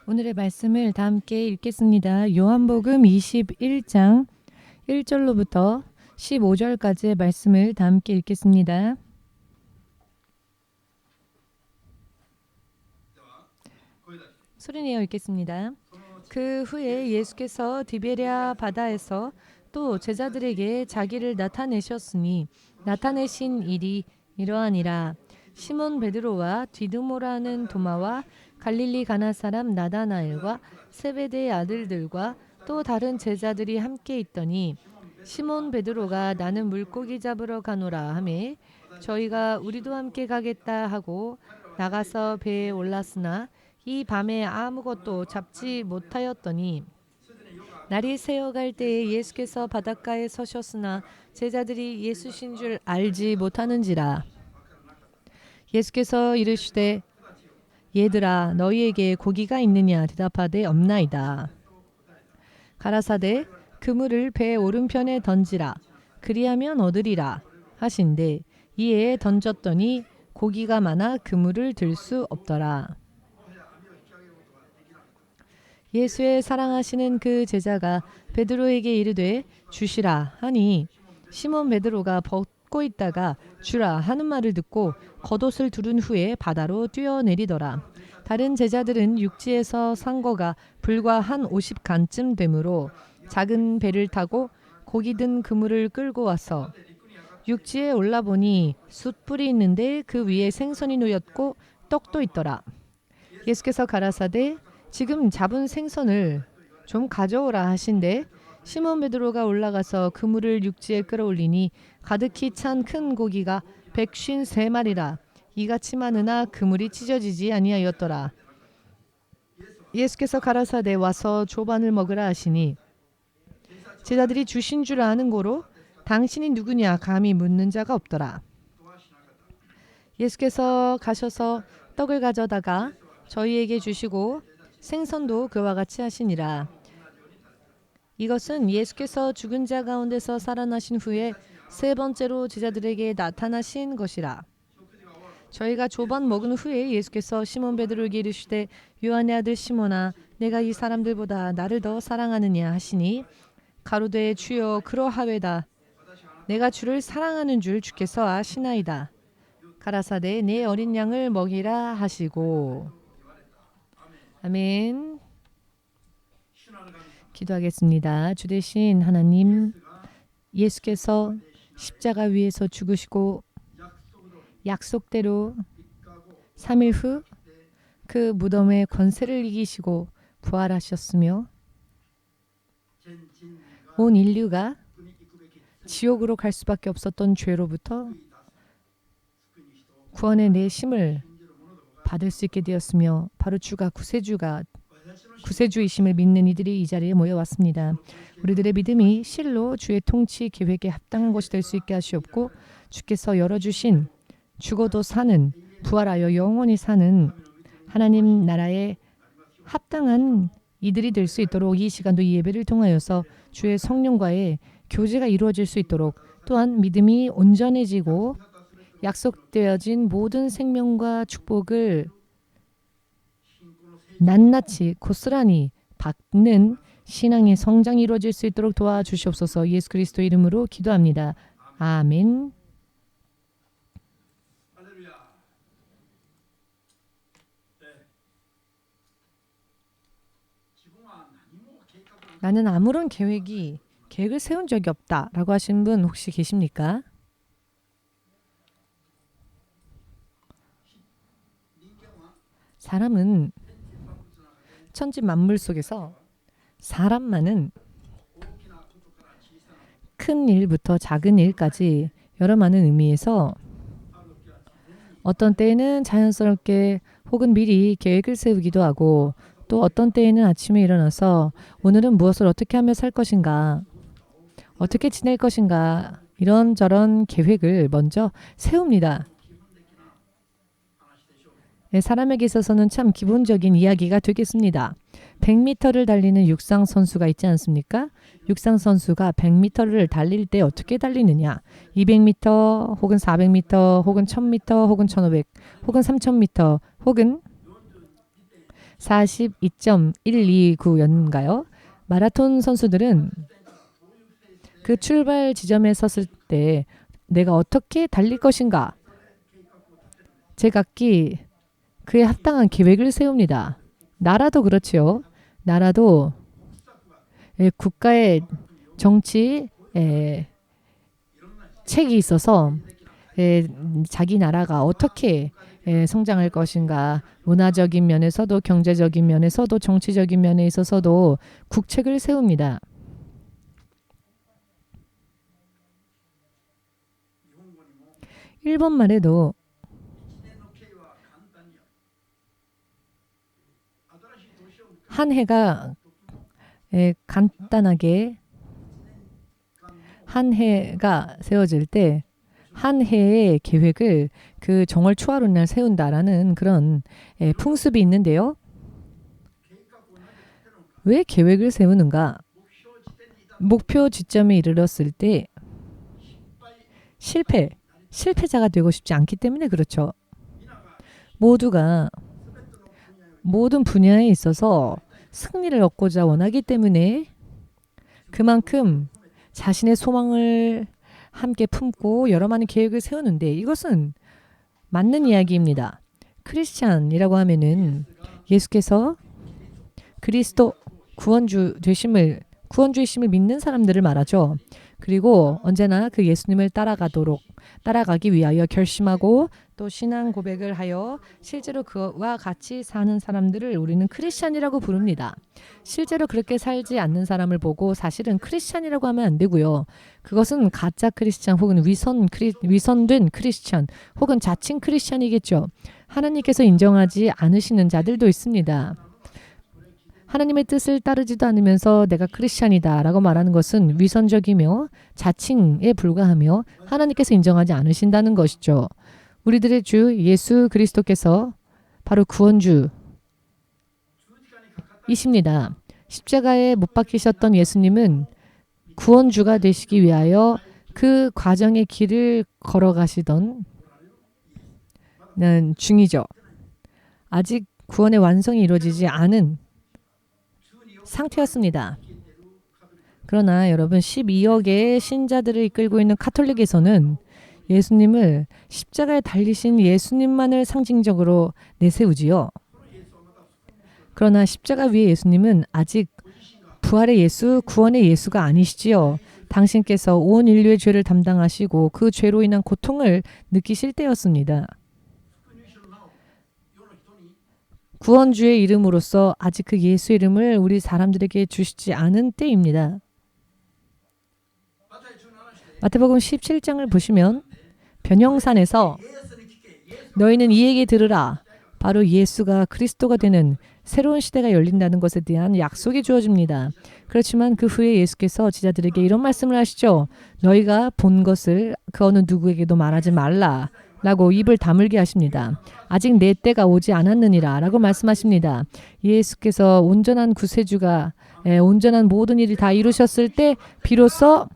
오늘의 말씀을 다 함께 읽겠습니다. 요한복음 21장 1절로부터 15절까지의 말씀을 다 함께 읽겠습니다. 소리내어 읽겠습니다. 그 후에 예수께서 디베랴 바다에서 또 제자들에게 자기를 나타내셨으니 나타내신 일이 이러하니라. 시몬 베드로와 디두모라는 도마와 갈릴리 가나 사람 나다나엘과 세베대의 아들들과 또 다른 제자들이 함께 있더니 시몬 베드로가 나는 물고기 잡으러 가노라 하매 저희가 우리도 함께 가겠다 하고 나가서 배에 올랐으나 이 밤에 아무것도 잡지 못하였더니 날이 새어갈 때에 예수께서 바닷가에 서셨으나 제자들이 예수신 줄 알지 못하는지라. 예수께서 이르시되 얘들아 너희에게 고기가 있느냐 대답하되 없나이다. 가라사대 그물을 배 오른편에 던지라 그리하면 얻으리라 하신대 이에 던졌더니 고기가 많아 그물을 들 수 없더라. 예수의 사랑하시는 그 제자가 베드로에게 이르되 주시라 하니 시몬 베드로가 벗고 있다가 주라 하는 말을 듣고 겉옷을 두른 후에 바다로 뛰어내리더라. 다른 제자들은 육지에서 산 거가 불과 한 50간쯤 되므로 작은 배를 타고 고기 든 그물을 끌고 와서 육지에 올라보니 숯불이 있는데 그 위에 생선이 놓였고 떡도 있더라. 예수께서 가라사대 지금 잡은 생선을 좀 가져오라 하신대 시몬 베드로가 올라가서 그물을 육지에 끌어올리니 가득히 찬 큰 고기가 153마리라 이같이 많으나 그물이 찢어지지 아니하였더라. 예수께서 가라사대 와서 조반을 먹으라 하시니 제자들이 주신 줄 아는 고로 당신이 누구냐 감히 묻는 자가 없더라. 예수께서 가셔서 떡을 가져다가 저희에게 주시고 생선도 그와 같이 하시니라. 이것은 예수께서 죽은 자 가운데서 살아나신 후에 세 번째로 제자들에게 나타나신 것이라. 저희가 조반 먹은 후에 예수께서 시몬 베드로에게 이르시되 요한의 아들 시몬아 내가 이 사람들보다 나를 더 사랑하느냐 하시니 가로되 주여 그러하외다. 내가 주를 사랑하는 줄 주께서 아시나이다. 가라사대 내 어린 양을 먹이라 하시고. 아멘. 기도하겠습니다. 주 되신 하나님, 예수께서 십자가 위에서 죽으시고 약속대로 3일 후 그 무덤의 권세를 이기시고 부활하셨으며 온 인류가 지옥으로 갈 수밖에 없었던 죄로부터 구원의 내심을 받을 수 있게 되었으며 바로 주가 구세주이심을 믿는 이들이 이 자리에 모여왔습니다. 우리들의 믿음이 실로 주의 통치 계획에 합당한 것이 될 수 있게 하시옵고 주께서 열어주신 죽어도 사는 부활하여 영원히 사는 하나님 나라에 합당한 이들이 될 수 있도록 이 시간도 이 예배를 통하여서 주의 성령과의 교제가 이루어질 수 있도록 또한 믿음이 온전해지고 약속되어진 모든 생명과 축복을 낱낱이 고스란히 받는 신앙의 성장이 이루어질 수 있도록 도와주시옵소서. 예수 그리스도 이름으로 기도합니다. 아멘. 나는 아무런 계획을 세운 적이 없다라고 하신 분 혹시 계십니까? 사람은 천지 만물 속에서 사람만은 큰 일부터 작은 일까지 여러 많은 의미에서 어떤 때에는 자연스럽게 혹은 미리 계획을 세우기도 하고 또 어떤 때에는 아침에 일어나서 오늘은 무엇을 어떻게 하며 살 것인가 어떻게 지낼 것인가 이런저런 계획을 먼저 세웁니다. 네, 사람에게 있어서는 참 기본적인 이야기가 되겠습니다. 100m를 달리는 육상 선수가 있지 않습니까? 육상 선수가 100m를 달릴 때 어떻게 달리느냐? 200m 혹은 400m 혹은 1000m 혹은 1500 혹은 3000m 혹은 42.129였는가요? 마라톤 선수들은 그 출발 지점에 섰을 때 내가 어떻게 달릴 것인가? 제각기 그에 합당한 계획을 세웁니다. 나라도 그렇지요. 나라도 국가의 정치 책이 있어서 자기 나라가 어떻게 성장할 것인가, 문화적인 면에서도 경제적인 면에서도 정치적인 면에 있어서도 국책을 세웁니다. 일본말에도 한 해가 간단하게 한 해가 세워질 때 한 해의 계획을 그 정월 초하루 날 세운다라는 그런 풍습이 있는데요. 왜 계획을 세우는가? 목표 지점에 이르렀을 때 실패자가 되고 싶지 않기 때문에 그렇죠. 모두가 모든 분야에 있어서 승리를 얻고자 원하기 때문에 그만큼 자신의 소망을 함께 품고 여러 많은 계획을 세우는데 이것은 맞는 이야기입니다. 크리스찬이라고 하면은 예수께서 그리스도 구원주이심을 믿는 사람들을 말하죠. 그리고 언제나 그 예수님을 따라가기 위하여 결심하고 또 신앙 고백을 하여 실제로 그와 같이 사는 사람들을 우리는 크리스찬이라고 부릅니다. 실제로 그렇게 살지 않는 사람을 보고 사실은 크리스찬이라고 하면 안 되고요. 그것은 가짜 크리스찬 혹은 위선된 크리스찬 혹은 자칭 크리스찬이겠죠. 하나님께서 인정하지 않으시는 자들도 있습니다. 하나님의 뜻을 따르지도 않으면서 내가 크리스찬이다 라고 말하는 것은 위선적이며 자칭에 불과하며 하나님께서 인정하지 않으신다는 것이죠. 우리들의 주 예수 그리스도께서 바로 구원주이십니다. 십자가에 못 박히셨던 예수님은 구원주가 되시기 위하여 그 과정의 길을 걸어가시던 중이죠. 아직 구원의 완성이 이루어지지 않은 상태였습니다. 그러나 여러분 12억의 신자들을 이끌고 있는 카톨릭에서는 예수님을 십자가에 달리신 예수님만을 상징적으로 내세우지요. 그러나 십자가 위에 예수님은 아직 부활의 예수, 구원의 예수가 아니시지요. 당신께서 온 인류의 죄를 담당하시고 그 죄로 인한 고통을 느끼실 때였습니다. 구원주의 이름으로서 아직 그 예수 이름을 우리 사람들에게 주시지 않은 때입니다. 마태복음 17장을 보시면 변형산에서 너희는 이에게 들으라. 바로 예수가 그리스도가 되는 새로운 시대가 열린다는 것에 대한 약속이 주어집니다. 그렇지만 그 후에 예수께서 제자들에게 이런 말씀을 하시죠. 너희가 본 것을 그 어느 누구에게도 말하지 말라. 라고 입을 다물게 하십니다. 아직 내 때가 오지 않았느니라 라고 말씀하십니다. 예수께서 온전한 구세주가 온전한 모든 일을 다 이루셨을 때 비로소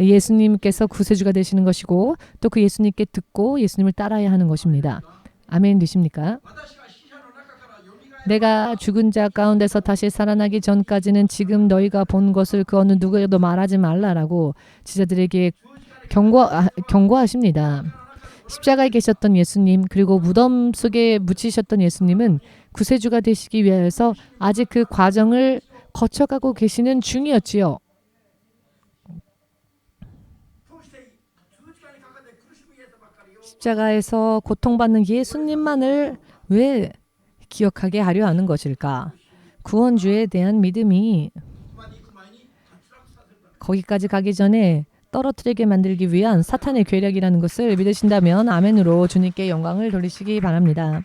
예수님께서 구세주가 되시는 것이고 또 그 예수님께 듣고 예수님을 따라야 하는 것입니다. 아멘 되십니까? 내가 죽은 자 가운데서 다시 살아나기 전까지는 지금 너희가 본 것을 그 어느 누구에게도 말하지 말라라고 제자들에게 경고하십니다. 십자가에 계셨던 예수님 그리고 무덤 속에 묻히셨던 예수님은 구세주가 되시기 위하여서 아직 그 과정을 거쳐가고 계시는 중이었지요. 십자가에서 고통받는 예수님만을 왜 기억하게 하려 하는 것일까? 구원주에 대한 믿음이 거기까지 가기 전에 떨어뜨리게 만들기 위한 사탄의 계략이라는 것을 믿으신다면 아멘으로 주님께 영광을 돌리시기 바랍니다.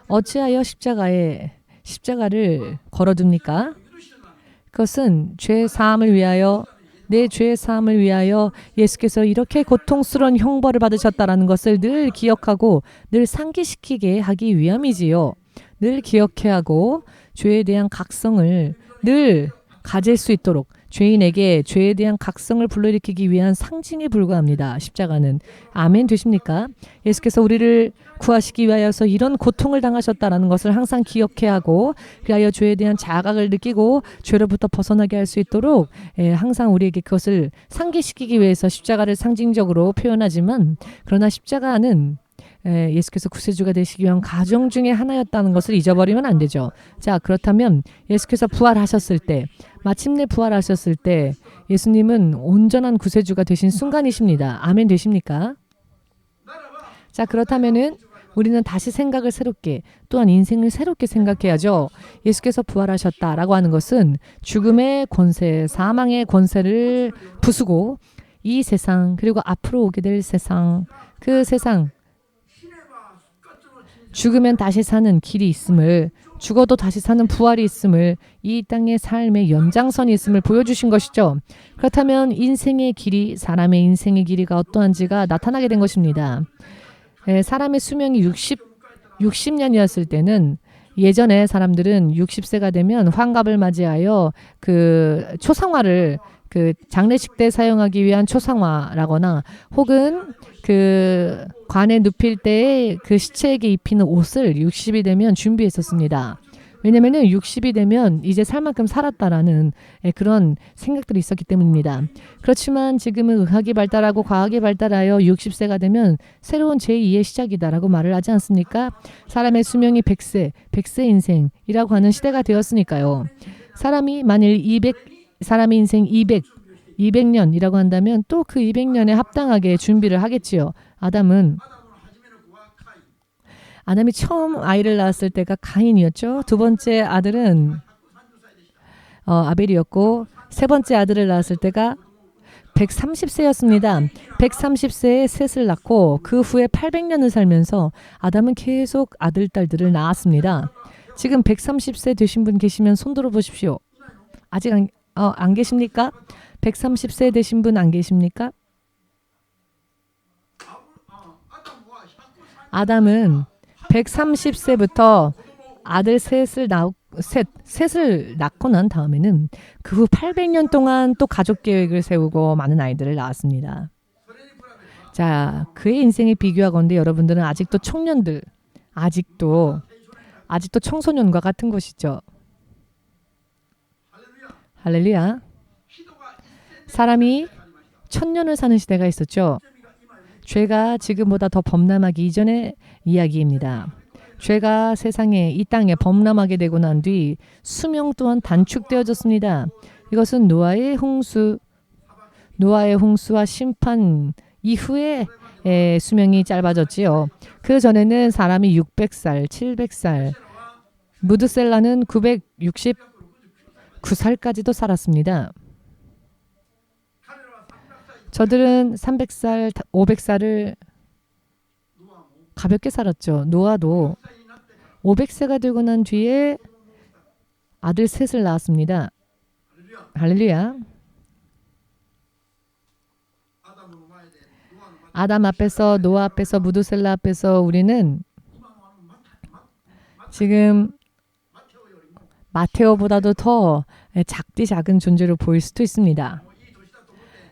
어찌하여 십자가를 걸어둡니까? 그것은 죄 사함을 위하여 내 죄의 사함을 위하여 예수께서 이렇게 고통스러운 형벌을 받으셨다라는 것을 늘 기억하고 늘 상기시키게 하기 위함이지요. 늘 기억해야 하고 죄에 대한 각성을 늘 가질 수 있도록 죄인에게 죄에 대한 각성을 불러일으키기 위한 상징에 불과합니다. 십자가는. 아멘 되십니까? 예수께서 우리를 구하시기 위하여서 이런 고통을 당하셨다는 것을 항상 기억해야 하고 그리하여 죄에 대한 자각을 느끼고 죄로부터 벗어나게 할 수 있도록 항상 우리에게 그것을 상기시키기 위해서 십자가를 상징적으로 표현하지만 그러나 십자가는 예수께서 구세주가 되시기 위한 과정 중에 하나였다는 것을 잊어버리면 안 되죠. 자, 그렇다면 예수께서 부활하셨을 때 마침내 부활하셨을 때 예수님은 온전한 구세주가 되신 순간이십니다. 아멘 되십니까? 자, 그렇다면은 우리는 다시 생각을 새롭게 또한 인생을 새롭게 생각해야죠. 예수께서 부활하셨다라고 하는 것은 죽음의 권세, 사망의 권세를 부수고 이 세상 그리고 앞으로 오게 될 세상 그 세상 죽으면 다시 사는 길이 있음을 죽어도 다시 사는 부활이 있음을 이 땅의 삶의 연장선이 있음을 보여주신 것이죠. 그렇다면 인생의 길이 사람의 인생의 길이가 어떠한지가 나타나게 된 것입니다. 사람의 수명이 60년이었을 때는 예전에 사람들은 60세가 되면 환갑을 맞이하여 그 초상화를 그 장례식 때 사용하기 위한 초상화라거나 혹은 그 관에 눕힐 때 그 시체에게 입히는 옷을 60이 되면 준비했었습니다. 왜냐면은 60이 되면 이제 살 만큼 살았다라는 그런 생각들이 있었기 때문입니다. 그렇지만 지금은 의학이 발달하고 과학이 발달하여 60세가 되면 새로운 제2의 시작이다라고 말을 하지 않습니까? 사람의 수명이 100세, 100세 인생이라고 하는 시대가 되었으니까요. 사람이 만일 사람의 인생 200년이라고 한다면 또 그 200년에 합당하게 준비를 하겠지요. 아담이 처음 아이를 낳았을 때가 가인이었죠. 두 번째 아들은 아벨이었고 세 번째 아들을 낳았을 때가 130세였습니다. 130세에 셋을 낳고 그 후에 800년을 살면서 아담은 계속 아들, 딸들을 낳았습니다. 지금 130세 되신 분 계시면 손 들어 보십시오. 아직 안 계십니까? 130세 되신 분 안 계십니까? 아담은 130세부터 아들 셋을 낳고 난 다음에는 그 후 800년 동안 또 가족 계획을 세우고 많은 아이들을 낳았습니다. 자, 그의 인생에 비교하건대 여러분들은 아직도 청년들, 아직도 청소년과 같은 것이죠. 할렐루야. 사람이 1000년을 사는 시대가 있었죠. 죄가 지금보다 더 범람하기 이전의 이야기입니다. 죄가 세상에 이 땅에 범람하게 되고 난 뒤 수명 또한 단축되어졌습니다. 이것은 노아의 홍수와 심판 이후에 수명이 짧아졌지요. 그 전에는 사람이 600살, 700살, 무드셀라는 969살까지도 살았습니다. 저들은 300살, 500살을 가볍게 살았죠. 노아도 500세가 되고 난 뒤에 아들 셋을 낳았습니다. 할렐루야. 아담 앞에서, 노아 앞에서, 무드셀라 앞에서 우리는 지금 마테오보다도 더 작디 작은 존재로 보일 수도 있습니다.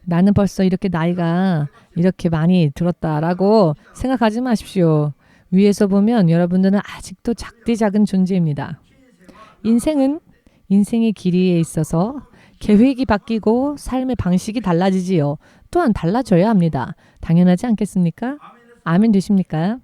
나는 벌써 이렇게 나이가 이렇게 많이 들었다라고 생각하지 마십시오. 위에서 보면 여러분들은 아직도 작디 작은 존재입니다. 인생의 길이에 있어서 계획이 바뀌고 삶의 방식이 달라지지요. 또한 달라져야 합니다. 당연하지 않겠습니까? 아멘 되십니까?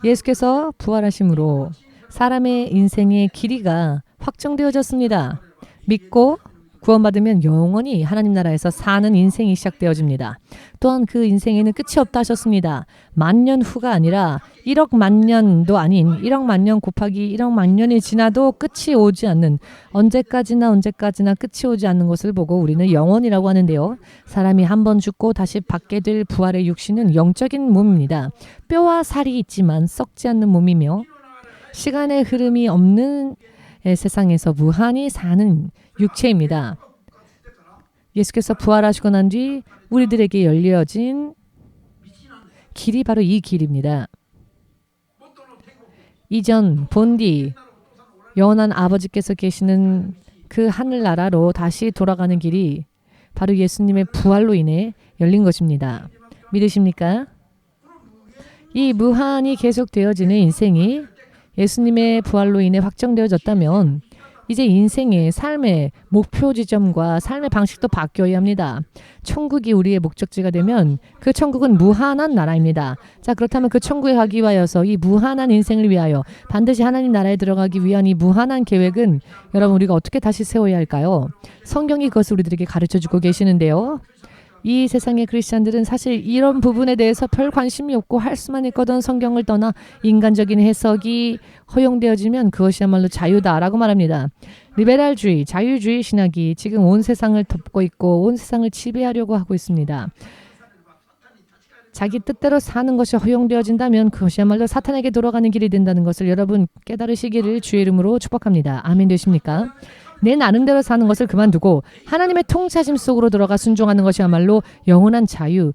예수께서 부활하심으로 사람의 인생의 길이가 확정되어졌습니다. 믿고 구원받으면 영원히 하나님 나라에서 사는 인생이 시작되어집니다. 또한 그 인생에는 끝이 없다 하셨습니다. 만년 후가 아니라 1억 만년도 아닌 1억 만년 곱하기 1억 만년이 지나도 끝이 오지 않는 언제까지나 끝이 오지 않는 것을 보고 우리는 영원이라고 하는데요. 사람이 한 번 죽고 다시 받게 될 부활의 육신은 영적인 몸입니다. 뼈와 살이 있지만 썩지 않는 몸이며 시간의 흐름이 없는 세상에서 무한히 사는 육체입니다. 예수께서 부활하시고 난 뒤 우리들에게 열려진 길이 바로 이 길입니다. 이전 본디 영원한 아버지께서 계시는 그 하늘나라로 다시 돌아가는 길이 바로 예수님의 부활로 인해 열린 것입니다. 믿으십니까? 이 무한히 계속되어지는 인생이 예수님의 부활로 인해 확정되어졌다면 이제 인생의 삶의 목표 지점과 삶의 방식도 바뀌어야 합니다. 천국이 우리의 목적지가 되면 그 천국은 무한한 나라입니다. 자, 그렇다면 그 천국에 가기 위하여서 이 무한한 인생을 위하여 반드시 하나님 나라에 들어가기 위한 이 무한한 계획은 여러분 우리가 어떻게 다시 세워야 할까요? 성경이 그것을 우리들에게 가르쳐주고 계시는데요. 이 세상의 크리스찬들은 사실 이런 부분에 대해서 별 관심이 없고 할 수만 있거든 성경을 떠나 인간적인 해석이 허용되어지면 그것이야말로 자유다라고 말합니다. 리베랄주의, 자유주의 신학이 지금 온 세상을 덮고 있고 온 세상을 지배하려고 하고 있습니다. 자기 뜻대로 사는 것이 허용되어진다면 그것이야말로 사탄에게 돌아가는 길이 된다는 것을 여러분 깨달으시기를 주의 이름으로 축복합니다. 아멘 되십니까? 내 나름대로 사는 것을 그만두고 하나님의 통치하심 속으로 들어가 순종하는 것이야말로 영원한 자유,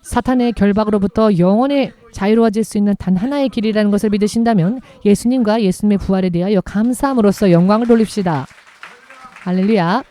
사탄의 결박으로부터 영원히 자유로워질 수 있는 단 하나의 길이라는 것을 믿으신다면 예수님과 예수님의 부활에 대하여 감사함으로써 영광을 돌립시다. 할렐루야.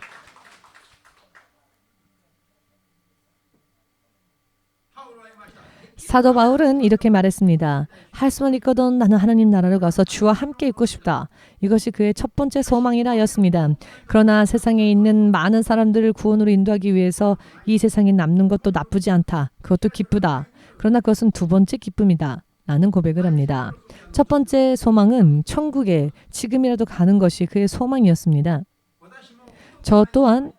사도 바울은 이렇게 말했습니다. 할 수만 있거든 나는 하나님 나라로 가서 주와 함께 있고 싶다. 이것이 그의 첫 번째 소망이라 하였습니다. 그러나 세상에 있는 많은 사람들을 구원으로 인도하기 위해서 이 세상에 남는 것도 나쁘지 않다. 그것도 기쁘다. 그러나 그것은 두 번째 기쁨이다. 라는 고백을 합니다. 첫 번째 소망은 천국에 지금이라도 가는 것이 그의 소망이었습니다. 저 또한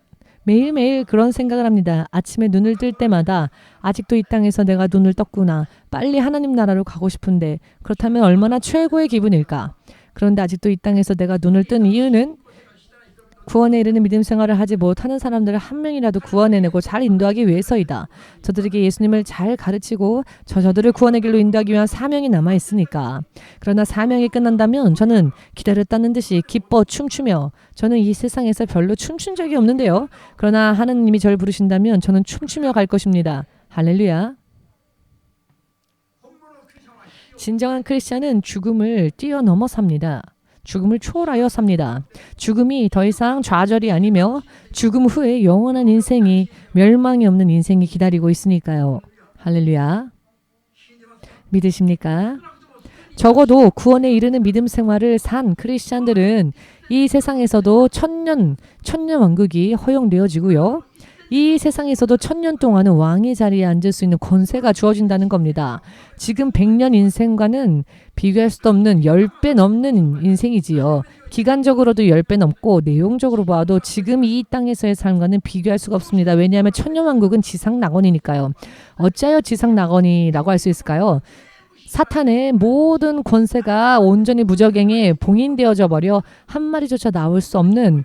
매일매일 그런 생각을 합니다. 아침에 눈을 뜰 때마다 아직도 이 땅에서 내가 눈을 떴구나. 빨리 하나님 나라로 가고 싶은데 그렇다면 얼마나 최고의 기분일까? 그런데 아직도 이 땅에서 내가 눈을 뜬 이유는 구원에 이르는 믿음 생활을 하지 못하는 사람들을 한 명이라도 구원해내고 잘 인도하기 위해서이다. 저들에게 예수님을 잘 가르치고 저들을 구원의 길로 인도하기 위한 사명이 남아있으니까. 그러나 사명이 끝난다면 저는 기다렸다는 듯이 기뻐 춤추며 저는 이 세상에서 별로 춤춘 적이 없는데요. 그러나 하나님이 저를 부르신다면 저는 춤추며 갈 것입니다. 할렐루야. 진정한 크리스찬은 죽음을 뛰어넘어 삽니다. 죽음을 초월하여 삽니다. 죽음이 더 이상 좌절이 아니며 죽음 후에 영원한 인생이 멸망이 없는 인생이 기다리고 있으니까요. 할렐루야. 믿으십니까? 적어도 구원에 이르는 믿음 생활을 산 크리스찬들은 이 세상에서도 천년 왕국이 허용되어지고요. 이 세상에서도 1000년 동안은 왕의 자리에 앉을 수 있는 권세가 주어진다는 겁니다. 지금 100년 인생과는 비교할 수도 없는 10배 넘는 인생이지요. 기간적으로도 10배 넘고 내용적으로 봐도 지금 이 땅에서의 삶과는 비교할 수가 없습니다. 왜냐하면 천년왕국은 지상낙원이니까요. 어찌하여 지상낙원이라고 할 수 있을까요? 사탄의 모든 권세가 온전히 무적행에 봉인되어져 버려 한 마리조차 나올 수 없는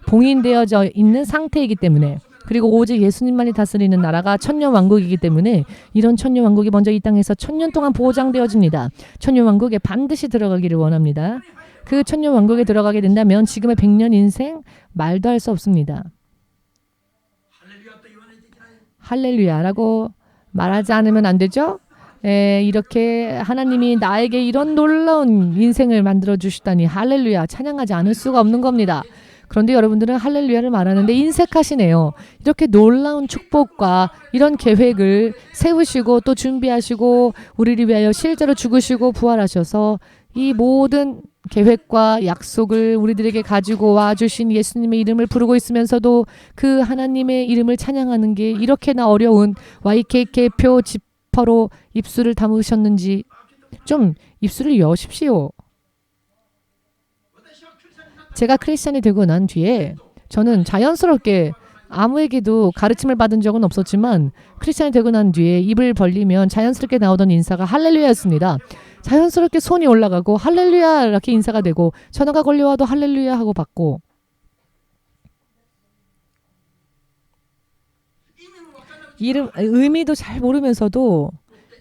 봉인되어져 있는 상태이기 때문에 그리고 오직 예수님만이 다스리는 나라가 천년왕국이기 때문에 이런 천년왕국이 먼저 이 땅에서 1000년 동안 보장되어집니다. 천년왕국에 반드시 들어가기를 원합니다. 그 천년왕국에 들어가게 된다면 지금의 100년 인생 말도 할 수 없습니다. 할렐루야라고 말하지 않으면 안 되죠? 이렇게 하나님이 나에게 이런 놀라운 인생을 만들어 주시다니 할렐루야 찬양하지 않을 수가 없는 겁니다. 그런데 여러분들은 할렐루야를 말하는데 인색하시네요. 이렇게 놀라운 축복과 이런 계획을 세우시고 또 준비하시고 우리를 위하여 실제로 죽으시고 부활하셔서 이 모든 계획과 약속을 우리들에게 가지고 와주신 예수님의 이름을 부르고 있으면서도 그 하나님의 이름을 찬양하는 게 이렇게나 어려운 YKK표 지퍼로 입술을 담으셨는지 좀 입술을 여십시오. 제가 크리스찬이 되고 난 뒤에 저는 자연스럽게 아무에게도 가르침을 받은 적은 없었지만 크리스찬이 되고 난 뒤에 입을 벌리면 자연스럽게 나오던 인사가 할렐루야였습니다. 자연스럽게 손이 올라가고 할렐루야 이렇게 인사가 되고 전화가 걸려와도 할렐루야 하고 받고 의미도 잘 모르면서도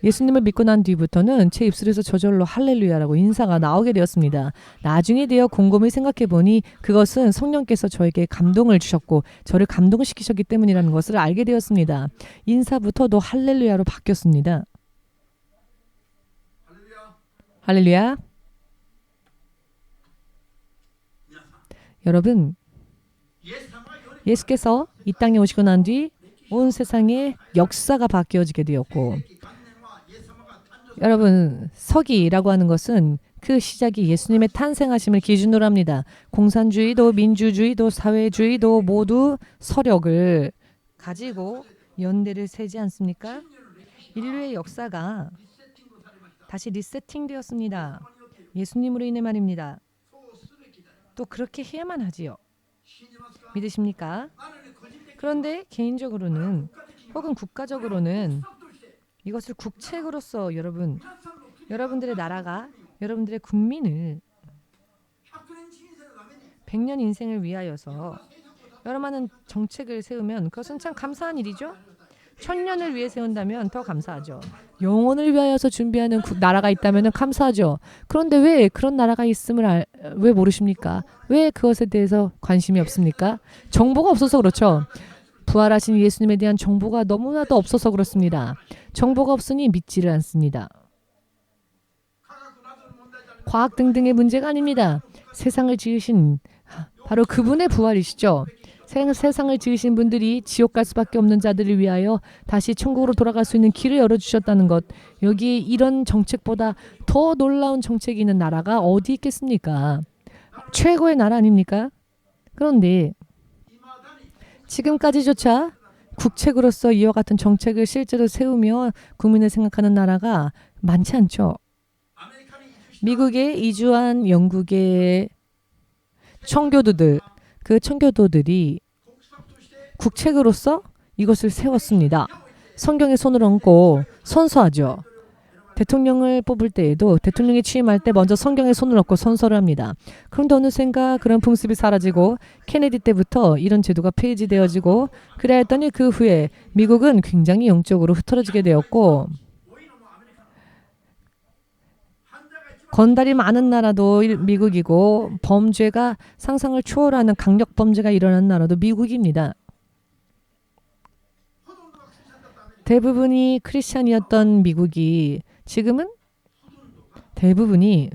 예수님을 믿고 난 뒤부터는 제 입술에서 저절로 할렐루야라고 인사가 나오게 되었습니다. 나중에 되어 곰곰이 생각해 보니 그것은 성령께서 저에게 감동을 주셨고 저를 감동시키셨기 때문이라는 것을 알게 되었습니다. 인사부터도 할렐루야로 바뀌었습니다. 할렐루야. 여러분, 예수께서 이 땅에 오시고 난 뒤 온 세상의 역사가 바뀌어지게 되었고, 여러분, 서기라고 하는 것은 그 시작이 예수님의 탄생하심을 기준으로 합니다. 공산주의도 민주주의도 사회주의도 모두 서력을 가지고 연대를 세지 않습니까? 인류의 역사가 다시 리세팅되었습니다. 예수님으로 인해 말입니다. 또 그렇게 해야만 하지요. 믿으십니까? 그런데 개인적으로는 혹은 국가적으로는 이것을 국책으로서 여러분들의 나라가 여러분들의 국민을 100년 인생을 위하여서 여러 많은 정책을 세우면 그것은 참 감사한 일이죠. 1000년을 위해 세운다면 더 감사하죠. 영혼을 위하여서 준비하는 나라가 있다면 감사하죠. 그런데 왜 그런 나라가 있음을 왜 모르십니까? 왜 그것에 대해서 관심이 없습니까? 정보가 없어서 그렇죠. 부활하신 예수님에 대한 정보가 너무나도 없어서 그렇습니다. 정보가 없으니 믿지를 않습니다. 과학 등등의 문제가 아닙니다. 세상을 지으신 바로 그분의 부활이시죠. 세상을 지으신 분들이 지옥 갈 수밖에 없는 자들을 위하여 다시 천국으로 돌아갈 수 있는 길을 열어주셨다는 것. 여기에 이런 정책보다 더 놀라운 정책이 있는 나라가 어디 있겠습니까? 최고의 나라 아닙니까? 그런데 지금까지조차 국책으로서 이와 같은 정책을 실제로 세우며 국민을 생각하는 나라가 많지 않죠. 미국에 이주한 영국의 청교도들, 그 청교도들이 국책으로서 이것을 세웠습니다. 성경에 손을 얹고 선서하죠. 대통령을 뽑을 때에도 대통령이 취임할 때 먼저 성경에 손을 얹고 선서를 합니다. 그런데 어느샌가 그런 풍습이 사라지고 케네디 때부터 이런 제도가 폐지되어지고 그래 했더니 그 후에 미국은 굉장히 영적으로 흐트러지게 되었고 건달이 많은 나라도 미국이고 범죄가 상상을 초월하는 강력 범죄가 일어나는 나라도 미국입니다. 대부분이 크리스찬이었던 미국이 지금은 대부분이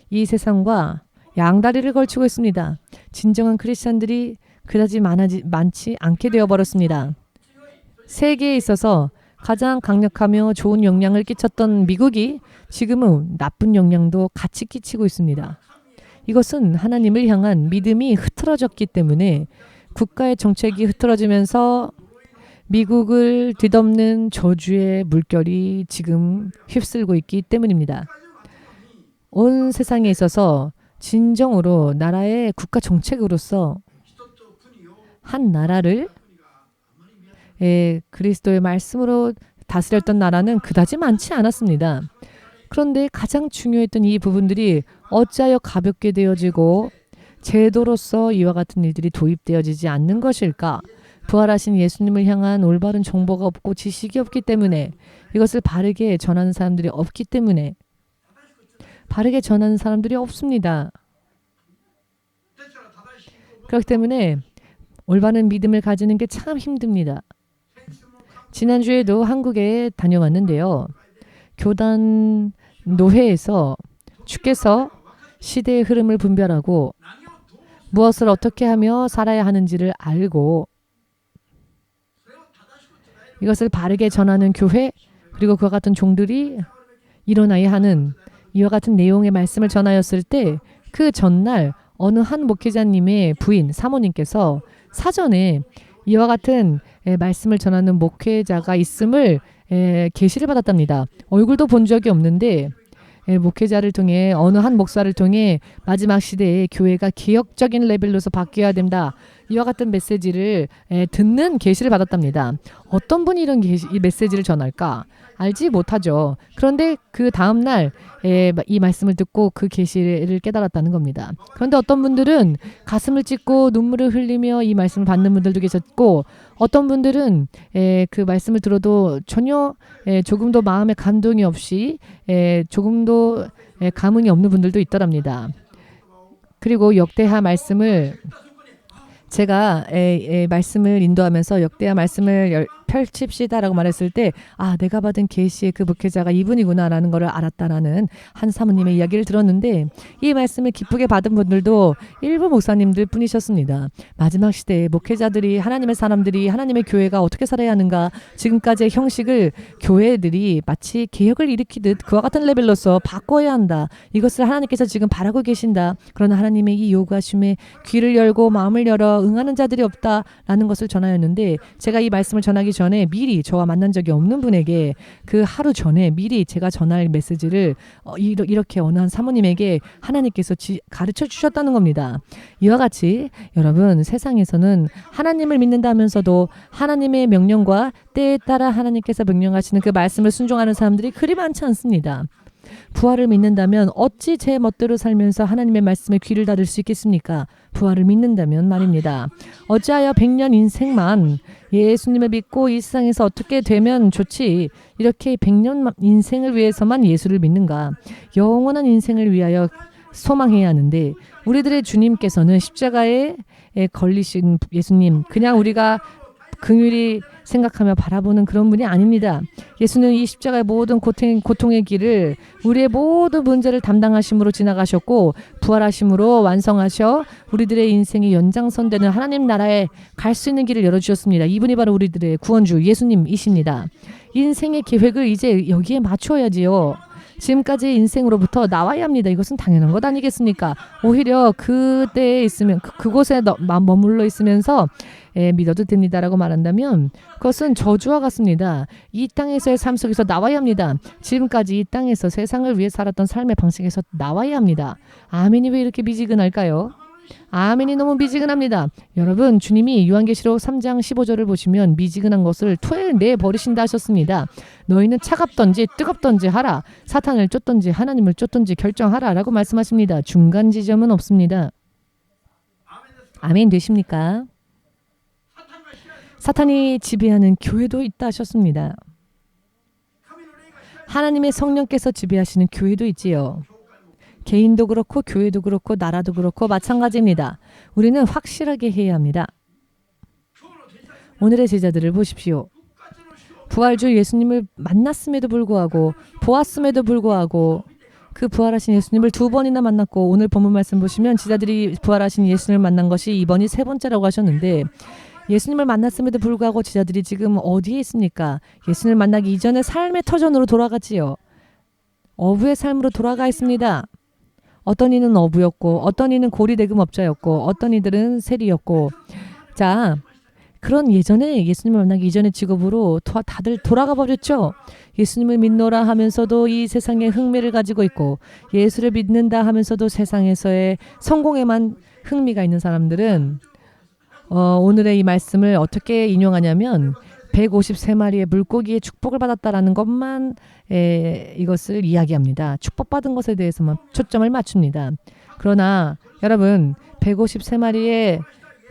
이 세상과 양다리를 걸치고 있습니다. 진정한 크리스찬들이 그다지 많지 않게 되어버렸습니다. 세계에 있어서 가장 강력하며 좋은 영향을 끼쳤던 미국이 지금은 나쁜 영향도 같이 끼치고 있습니다. 이것은 하나님을 향한 믿음이 흐트러졌기 때문에 국가의 정책이 흐트러지면서 미국을 뒤덮는 저주의 물결이 지금 휩쓸고 있기 때문입니다. 온 세상에 있어서 진정으로 나라의 국가 정책으로서 한 나라를 그리스도의 말씀으로 다스렸던 나라는 그다지 많지 않았습니다. 그런데 가장 중요했던 이 부분들이 어찌하여 가볍게 되어지고 제도로서 이와 같은 일들이 도입되어지지 않는 것일까? 부활하신 예수님을 향한 올바른 정보가 없고 지식이 없기 때문에 이것을 바르게 전하는 사람들이 없기 때문에 바르게 전하는 사람들이 없습니다. 그렇기 때문에 올바른 믿음을 가지는 게 참 힘듭니다. 지난주에도 한국에 다녀왔는데요. 교단 노회에서 주께서 시대의 흐름을 분별하고 무엇을 어떻게 하며 살아야 하는지를 알고 이것을 바르게 전하는 교회 그리고 그와 같은 종들이 일어나야 하는 이와 같은 내용의 말씀을 전하였을 때 그 전날 어느 한 목회자님의 부인 사모님께서 사전에 이와 같은 말씀을 전하는 목회자가 있음을 계시를 받았답니다. 얼굴도 본 적이 없는데 목회자를 통해 어느 한 목사를 통해 마지막 시대에 교회가 개혁적인 레벨로서 바뀌어야 된다. 이와 같은 메시지를 듣는 계시를 받았답니다. 어떤 분이 이런 이 메시지를 전할까? 알지 못하죠. 그런데 그 다음 날 이 말씀을 듣고 그 계시를 깨달았다는 겁니다. 그런데 어떤 분들은 가슴을 찢고 눈물을 흘리며 이 말씀을 받는 분들도 계셨고, 어떤 분들은 그 말씀을 들어도 전혀 조금도 마음에 감동이 없이 조금도 감흥이 없는 분들도 있더랍니다. 그리고 역대하 말씀을 제가 말씀을 인도하면서 역대하 말씀을 펼칩시다라고 말했을 때, 내가 받은 계시의 그 목회자가 이분이구나라는 것을 알았다라는 한 사모님의 이야기를 들었는데, 이 말씀을 기쁘게 받은 분들도 일부 목사님들 뿐이셨습니다. 마지막 시대에 목회자들이, 하나님의 사람들이, 하나님의 교회가 어떻게 살아야 하는가, 지금까지의 형식을 교회들이 마치 개혁을 일으키듯 그와 같은 레벨로서 바꿔야 한다. 이것을 하나님께서 지금 바라고 계신다. 그러나 하나님의 이 요구하심에 귀를 열고 마음을 열어 응하는 자들이 없다라는 것을 전하였는데, 제가 이 말씀을 전하기 전에 미리 저와 만난 적이 없는 분에게 그 하루 전에 미리 제가 전할 메시지를 이렇게 어느 한 사모님에게 하나님께서 가르쳐 주셨다는 겁니다. 이와 같이 여러분, 세상에서는 하나님을 믿는다면서도 하나님의 명령과 때에 따라 하나님께서 명령하시는 그 말씀을 순종하는 사람들이 그리 많지 않습니다. 부활을 믿는다면 어찌 제 멋대로 살면서 하나님의 말씀에 귀를 닫을 수 있겠습니까? 부활을 믿는다면 말입니다. 어찌하여 100년 인생만 예수님을 믿고 이 세상에서 어떻게 되면 좋지, 이렇게 100년 인생을 위해서만 예수를 믿는가? 영원한 인생을 위하여 소망해야 하는데, 우리들의 주님께서는 십자가에 걸리신 예수님, 그냥 우리가 긍휼히 생각하며 바라보는 그런 분이 아닙니다. 예수는 이 십자가의 모든 고통의 길을 우리의 모든 문제를 담당하심으로 지나가셨고, 부활하심으로 완성하셔 우리들의 인생의 연장선 되는 하나님 나라에 갈 수 있는 길을 열어주셨습니다. 이분이 바로 우리들의 구원주 예수님이십니다. 인생의 계획을 이제 여기에 맞춰야지요. 지금까지의 인생으로부터 나와야 합니다. 이것은 당연한 것 아니겠습니까? 오히려 그때에 있으면 그곳에 머물러 있으면서 믿어도 됩니다라고 말한다면 그것은 저주와 같습니다. 이 땅에서의 삶 속에서 나와야 합니다. 지금까지 이 땅에서 세상을 위해 살았던 삶의 방식에서 나와야 합니다. 아멘이 왜 이렇게 미지근할까요? 아멘이 너무 미지근합니다. 여러분, 주님이 요한계시록 3장 15절을 보시면 미지근한 것을 토해내버리신다 하셨습니다. 너희는 차갑던지 뜨겁던지 하라. 사탄을 쫓던지 하나님을 쫓던지 결정하라 라고 말씀하십니다. 중간 지점은 없습니다. 아멘 되십니까? 사탄이 지배하는 교회도 있다 하셨습니다. 하나님의 성령께서 지배하시는 교회도 있지요. 개인도 그렇고 교회도 그렇고 나라도 그렇고 마찬가지입니다. 우리는 확실하게 해야 합니다. 오늘의 제자들을 보십시오. 부활주 예수님을 만났음에도 불구하고, 보았음에도 불구하고, 그 부활하신 예수님을 2번이나 만났고, 오늘 본문 말씀 보시면 제자들이 부활하신 예수님을 만난 것이 이번이 3번째라고 하셨는데, 예수님을 만났음에도 불구하고 제자들이 지금 어디에 있습니까? 예수님을 만나기 이전의 삶의 터전으로 돌아가지요. 어부의 삶으로 돌아가 있습니다. 어떤 이는 어부였고, 어떤 이는 고리대금업자였고, 어떤 이들은 세리였고, 자, 그런 예전에 예수님을 만나기 이전의 직업으로 다들 돌아가 버렸죠. 예수님을 믿노라 하면서도 이 세상에 흥미를 가지고 있고, 예수를 믿는다 하면서도 세상에서의 성공에만 흥미가 있는 사람들은 오늘의 이 말씀을 어떻게 인용하냐면 153마리의 물고기의 축복을 받았다라는 것만 이것을 이야기합니다. 축복받은 것에 대해서만 초점을 맞춥니다. 그러나 여러분, 153마리의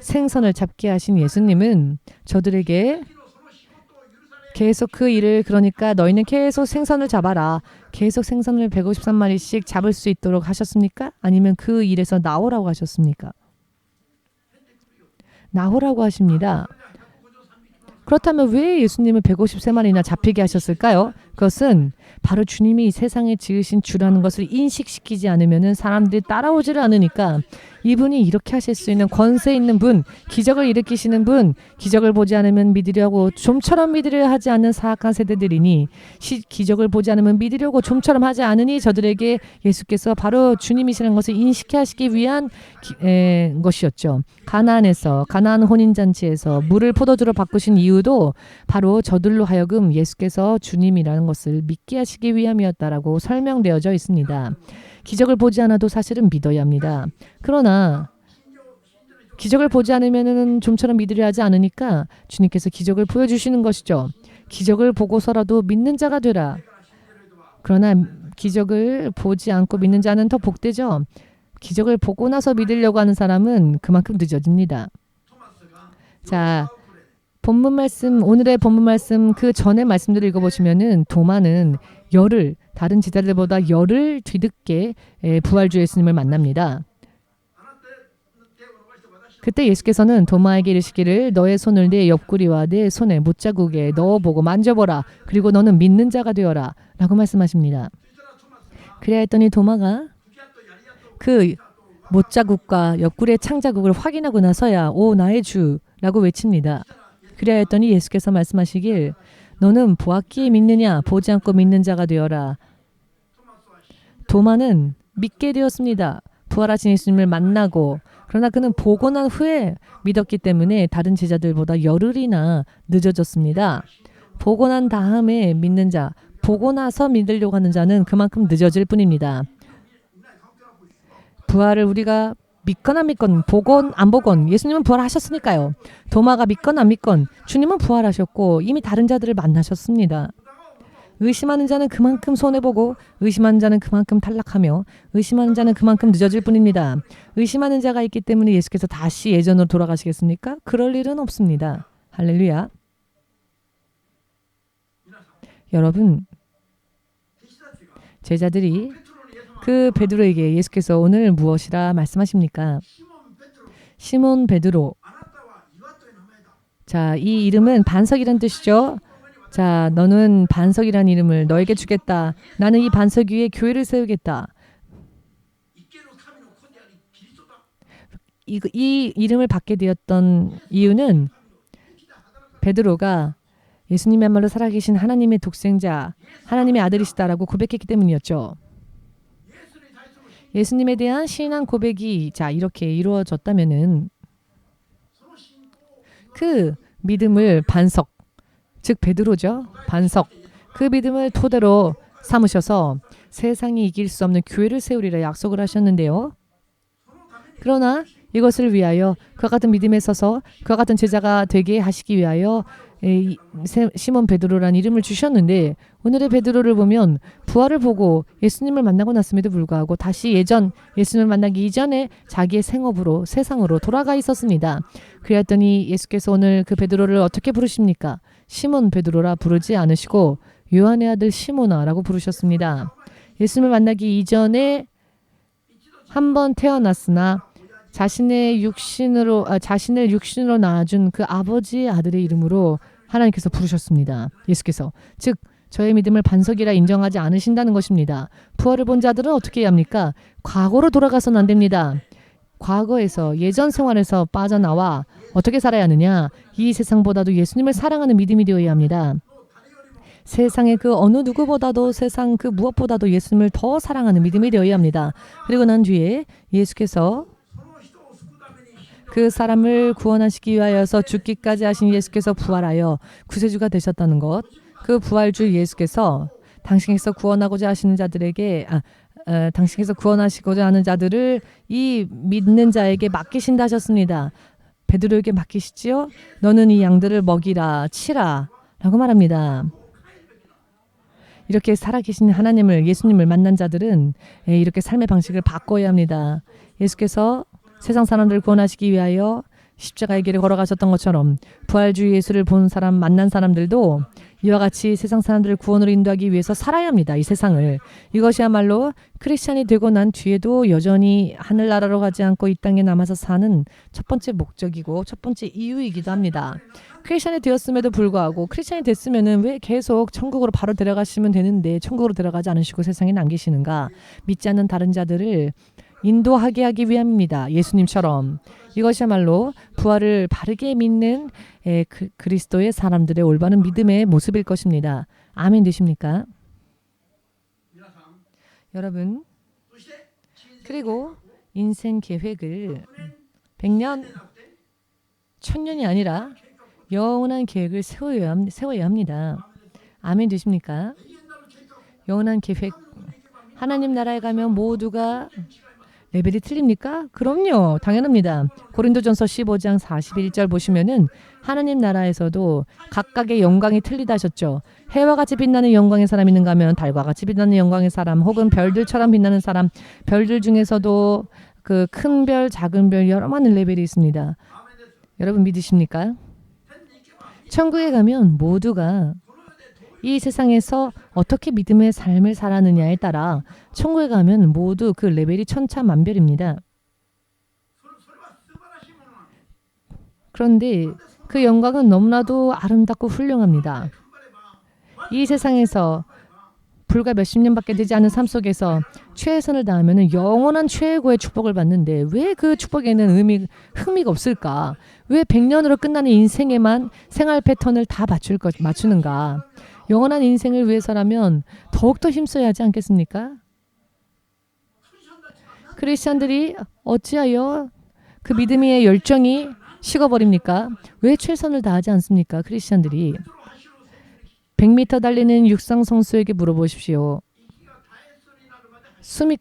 생선을 잡게 하신 예수님은 저들에게 계속 그 일을, 그러니까 너희는 계속 생선을 잡아라. 계속 생선을 153마리씩 잡을 수 있도록 하셨습니까? 아니면 그 일에서 나오라고 하셨습니까? 나오라고 하십니다. 그렇다면 왜 예수님은 153마리나 잡히게 하셨을까요? 그것은 바로 주님이 이 세상에 지으신 주라는 것을 인식시키지 않으면 사람들이 따라오지를 않으니까, 이분이 이렇게 하실 수 있는 권세 있는 분, 기적을 일으키시는 분, 기적을 보지 않으면 믿으려고 좀처럼 믿으려 하지 않는 사악한 세대들이니, 기적을 보지 않으면 믿으려고 좀처럼 하지 않으니 저들에게 예수께서 바로 주님이시라는 것을 인식하시기 위한 것이었죠. 가나안 혼인잔치에서 물을 포도주로 바꾸신 이유도 바로 저들로 하여금 예수께서 주님이라는 것을 믿게 하시기 위함이었다라고 설명되어져 있습니다. 기적을 보지 않아도 사실은 믿어야 합니다. 그러나 기적을 보지 않으면은 좀처럼 믿으려 하지 않으니까 주님께서 기적을 보여주시는 것이죠. 기적을 보고서라도 믿는 자가 되라. 그러나 기적을 보지 않고 믿는 자는 더 복되죠. 기적을 보고 나서 믿으려고 하는 사람은 그만큼 늦어집니다. 자, 본문 말씀, 오늘의 본문 말씀 그 전의 말씀들을 읽어보시면은 도마는 다른 제자들보다 열흘 뒤늦게 부활주 예수님을 만납니다. 그때 예수께서는 도마에게 이르시기를 너의 손을 내 옆구리와 내 손에 못자국에 넣어보고 만져보라. 그리고 너는 믿는 자가 되어라. 라고 말씀하십니다. 그래야 했더니 도마가 그 못자국과 옆구리의 창자국을 확인하고 나서야 오 나의 주라고 외칩니다. 그래야 했더니 예수께서 말씀하시길 너는 보았기에 믿느냐 보지 않고 믿는 자가 되어라. 도마는 믿게 되었습니다. 부활하신 예수님을 만나고 그러나 그는 보고 난 후에 믿었기 때문에 다른 제자들보다 열흘이나 늦어졌습니다. 보고 난 다음에 믿는 자, 보고 나서 믿으려고 하는 자는 그만큼 늦어질 뿐입니다. 부활을 우리가 믿건 안 믿건 보건 안 보건 예수님은 부활하셨으니까요. 도마가 믿건 안 믿건 주님은 부활하셨고 이미 다른 자들을 만나셨습니다. 의심하는 자는 그만큼 손해보고 의심하는 자는 그만큼 탈락하며 의심하는 자는 그만큼 늦어질 뿐입니다. 의심하는 자가 있기 때문에 예수께서 다시 예전으로 돌아가시겠습니까? 그럴 일은 없습니다. 할렐루야. 여러분, 제자들이 그 베드로에게 예수께서 오늘 무엇이라 말씀하십니까? 시몬 베드로. 자, 이 이름은 반석이란 뜻이죠. 자, 너는 반석이란 이름을 너에게 주겠다. 나는 이 반석 위에 교회를 세우겠다. 이 이름을 받게 되었던 이유는 베드로가 예수님이야말로 살아계신 하나님의 독생자, 하나님의 아들이시다라고 고백했기 때문이었죠. 예수님에 대한 신앙 고백이 이렇게 이루어졌다면은 그 믿음을 반석, 즉 베드로죠. 반석. 그 믿음을 토대로 삼으셔서 세상이 이길 수 없는 교회를 세우리라 약속을 하셨는데요. 그러나 이것을 위하여 그와 같은 믿음에 서서 그와 같은 제자가 되게 하시기 위하여 시몬 베드로라는 이름을 주셨는데 오늘의 베드로를 보면 부활을 보고 예수님을 만나고 났음에도 불구하고 다시 예전 예수님을 만나기 이전에 자기의 생업으로 세상으로 돌아가 있었습니다. 그랬더니 예수께서 오늘 그 베드로를 어떻게 부르십니까? 시몬 베드로라 부르지 않으시고 요한의 아들 시몬아라고 부르셨습니다. 예수님을 만나기 이전에 한번 태어났으나 자신을 육신으로 낳아준 그 아버지의 아들의 이름으로 하나님께서 부르셨습니다. 예수께서 즉 저의 믿음을 반석이라 인정하지 않으신다는 것입니다. 부활을 본 자들은 어떻게 해야 합니까? 과거로 돌아가서는 안 됩니다. 과거에서 예전 생활에서 빠져나와 어떻게 살아야 하느냐? 이 세상보다도 예수님을 사랑하는 믿음이 되어야 합니다. 세상의 그 어느 누구보다도 세상 그 무엇보다도 예수님을 더 사랑하는 믿음이 되어야 합니다. 그리고 난 뒤에 예수께서 그 사람을 구원하시기 위하여서 죽기까지 하신 예수께서 부활하여 구세주가 되셨다는 것. 그 부활주 예수께서 당신께서 구원하고자 하시는 자들에게 당신께서 구원하시고자 하는 자들을 이 믿는 자에게 맡기신다 하셨습니다. 베드로에게 맡기시지요? 너는 이 양들을 먹이라 치라 라고 말합니다. 이렇게 살아계신 하나님을 예수님을 만난 자들은 이렇게 삶의 방식을 바꿔야 합니다. 예수께서 세상 사람들을 구원하시기 위하여 십자가의 길을 걸어가셨던 것처럼 부활주 예수를 본 사람 만난 사람들도 이와 같이 세상 사람들을 구원으로 인도하기 위해서 살아야 합니다. 이 세상을. 이것이야말로 크리스찬이 되고 난 뒤에도 여전히 하늘나라로 가지 않고 이 땅에 남아서 사는 첫 번째 목적이고 첫 번째 이유이기도 합니다. 크리스찬이 되었음에도 불구하고 크리스찬이 됐으면은 왜 계속 천국으로 바로 들어가시면 되는데 천국으로 들어가지 않으시고 세상에 남기시는가? 믿지 않는 다른 자들을 인도하게 하기 위함입니다. 예수님처럼. 이것이야말로 부활을 바르게 믿는 그리스도의 사람들의 올바른 믿음의 모습일 것입니다. 아멘 되십니까? 여러분, 그리고 인생 계획을 100년, 1000년이 아니라 영원한 계획을 세워야 합니다. 아멘 되십니까? 영원한 계획. 하나님 나라에 가면 모두가 레벨이 틀립니까? 그럼요. 당연합니다. 고린도전서 15장 41절 보시면은 하나님 나라에서도 각각의 영광이 틀리다 하셨죠. 해와 같이 빛나는 영광의 사람 있는가 하면 달과 같이 빛나는 영광의 사람, 혹은 별들처럼 빛나는 사람, 별들 중에서도 그 큰 별, 작은 별 여러 많은 레벨이 있습니다. 여러분 믿으십니까? 천국에 가면 모두가 이 세상에서 어떻게 믿음의 삶을 살았느냐에 따라 천국에 가면 모두 그 레벨이 천차만별입니다. 그런데 그 영광은 너무나도 아름답고 훌륭합니다. 이 세상에서 불과 몇십 년밖에 되지 않은 삶 속에서 최선을 다하면 영원한 최고의 축복을 받는데 왜 그 축복에는 흥미가 없을까? 왜 100년으로 끝나는 인생에만 생활 패턴을 다 맞추는가? 영원한 인생을 위해서라면 더욱더 힘써야 하지 않겠습니까? 크리스천들이 어찌하여 그 믿음의 열정이 식어버립니까? 왜 최선을 다하지 않습니까? 크리스천들이 100m 달리는 육상 선수에게 물어보십시오. 숨이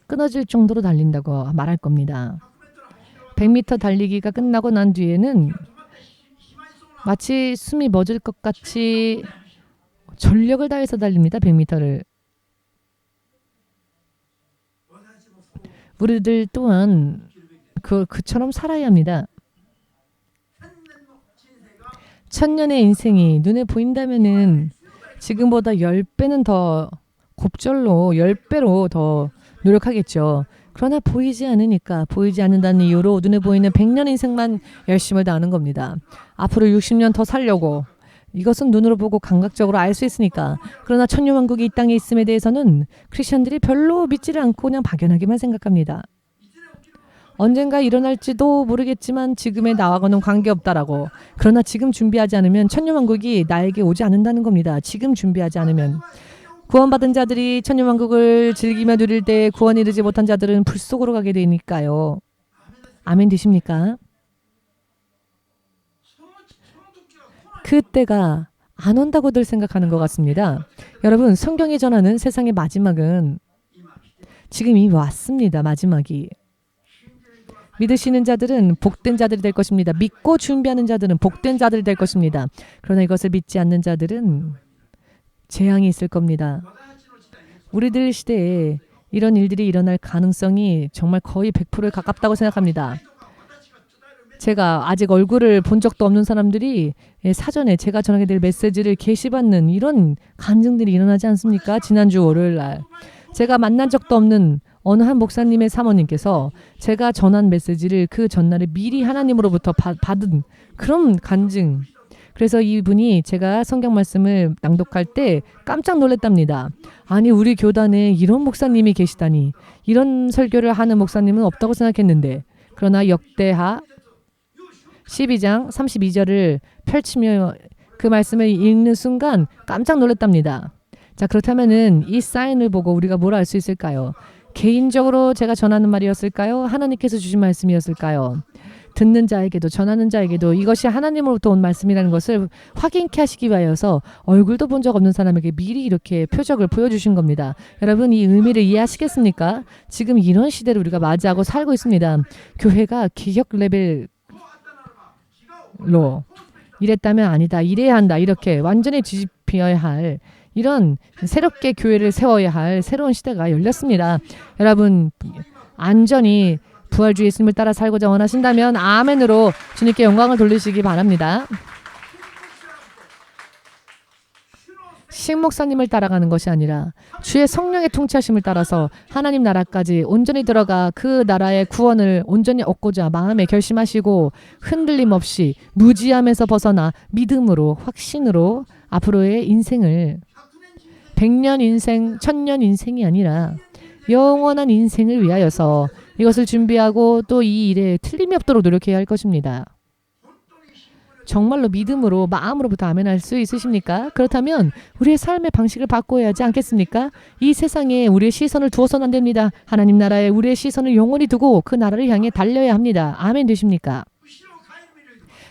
끊어질 정도로 달린다고 말할 겁니다. 100m 달리기가 끝나고 난 뒤에는 마치 숨이 멎을 것 같이 전력을 다해서 달립니다. 100m를. 우리들 또한 그처럼 살아야 합니다. 1000년의 인생이 눈에 보인다면은 지금보다 10배는 더 곱절로 10배로 더 노력하겠죠. 그러나 보이지 않으니까 보이지 않는다는 이유로 눈에 보이는 100년 인생만 열심을 다하는 겁니다. 앞으로 60년 더 살려고 이것은 눈으로 보고 감각적으로 알 수 있으니까. 그러나 천년왕국이 이 땅에 있음에 대해서는 크리스천들이 별로 믿지를 않고 그냥 막연하게만 생각합니다. 언젠가 일어날지도 모르겠지만 지금의 나와고는 관계없다라고. 그러나 지금 준비하지 않으면 천년왕국이 나에게 오지 않는다는 겁니다. 지금 준비하지 않으면. 구원받은 자들이 천년왕국을 즐기며 누릴 때 구원 이르지 못한 자들은 불 속으로 가게 되니까요. 아멘 되십니까? 그때가 안 온다고들 생각하는 것 같습니다. 여러분 성경이 전하는 세상의 마지막은 지금 이미 왔습니다. 마지막이. 믿으시는 자들은 복된 자들이 될 것입니다. 믿고 준비하는 자들은 복된 자들이 될 것입니다. 그러나 이것을 믿지 않는 자들은 재앙이 있을 겁니다. 우리들 시대에 이런 일들이 일어날 가능성이 정말 거의 100%에 가깝다고 생각합니다. 제가 아직 얼굴을 본 적도 없는 사람들이 사전에 제가 전하게 될 메시지를 게시받는 이런 간증들이 일어나지 않습니까? 지난주 월요일 날. 제가 만난 적도 없는 어느 한 목사님의 사모님께서 제가 전한 메시지를 그 전날에 미리 하나님으로부터 받은 그런 간증. 그래서 이분이 제가 성경 말씀을 낭독할 때 깜짝 놀랐답니다. 아니 우리 교단에 이런 목사님이 계시다니. 이런 설교를 하는 목사님은 없다고 생각했는데. 그러나 역대하 12장 32절을 펼치며 그 말씀을 읽는 순간 깜짝 놀랐답니다. 자, 그렇다면은 이 사인을 보고 우리가 뭘 알 수 있을까요? 개인적으로 제가 전하는 말이었을까요? 하나님께서 주신 말씀이었을까요? 듣는 자에게도 전하는 자에게도 이것이 하나님으로부터 온 말씀이라는 것을 확인케 하시기 위하여서 얼굴도 본 적 없는 사람에게 미리 이렇게 표적을 보여주신 겁니다. 여러분 이 의미를 이해하시겠습니까? 지금 이런 시대를 우리가 맞이하고 살고 있습니다. 교회가 기격 레벨로 이랬다면 아니다. 이래야 한다. 이렇게 완전히 뒤집혀야 할 이런 새롭게 교회를 세워야 할 새로운 시대가 열렸습니다. 여러분 안전히 부활주 예수님을 따라 살고자 원하신다면 아멘으로 주님께 영광을 돌리시기 바랍니다. 식목사님을 따라가는 것이 아니라 주의 성령의 통치하심을 따라서 하나님 나라까지 온전히 들어가 그 나라의 구원을 온전히 얻고자 마음에 결심하시고 흔들림 없이 무지함에서 벗어나 믿음으로 확신으로 앞으로의 인생을 100년 인생, 1000년 인생이 아니라 영원한 인생을 위하여서 이것을 준비하고 또 이 일에 틀림이 없도록 노력해야 할 것입니다. 정말로 믿음으로 마음으로부터 아멘할 수 있으십니까? 그렇다면 우리의 삶의 방식을 바꿔야 하지 않겠습니까? 이 세상에 우리의 시선을 두어서는 안 됩니다. 하나님 나라에 우리의 시선을 영원히 두고 그 나라를 향해 달려야 합니다. 아멘 되십니까?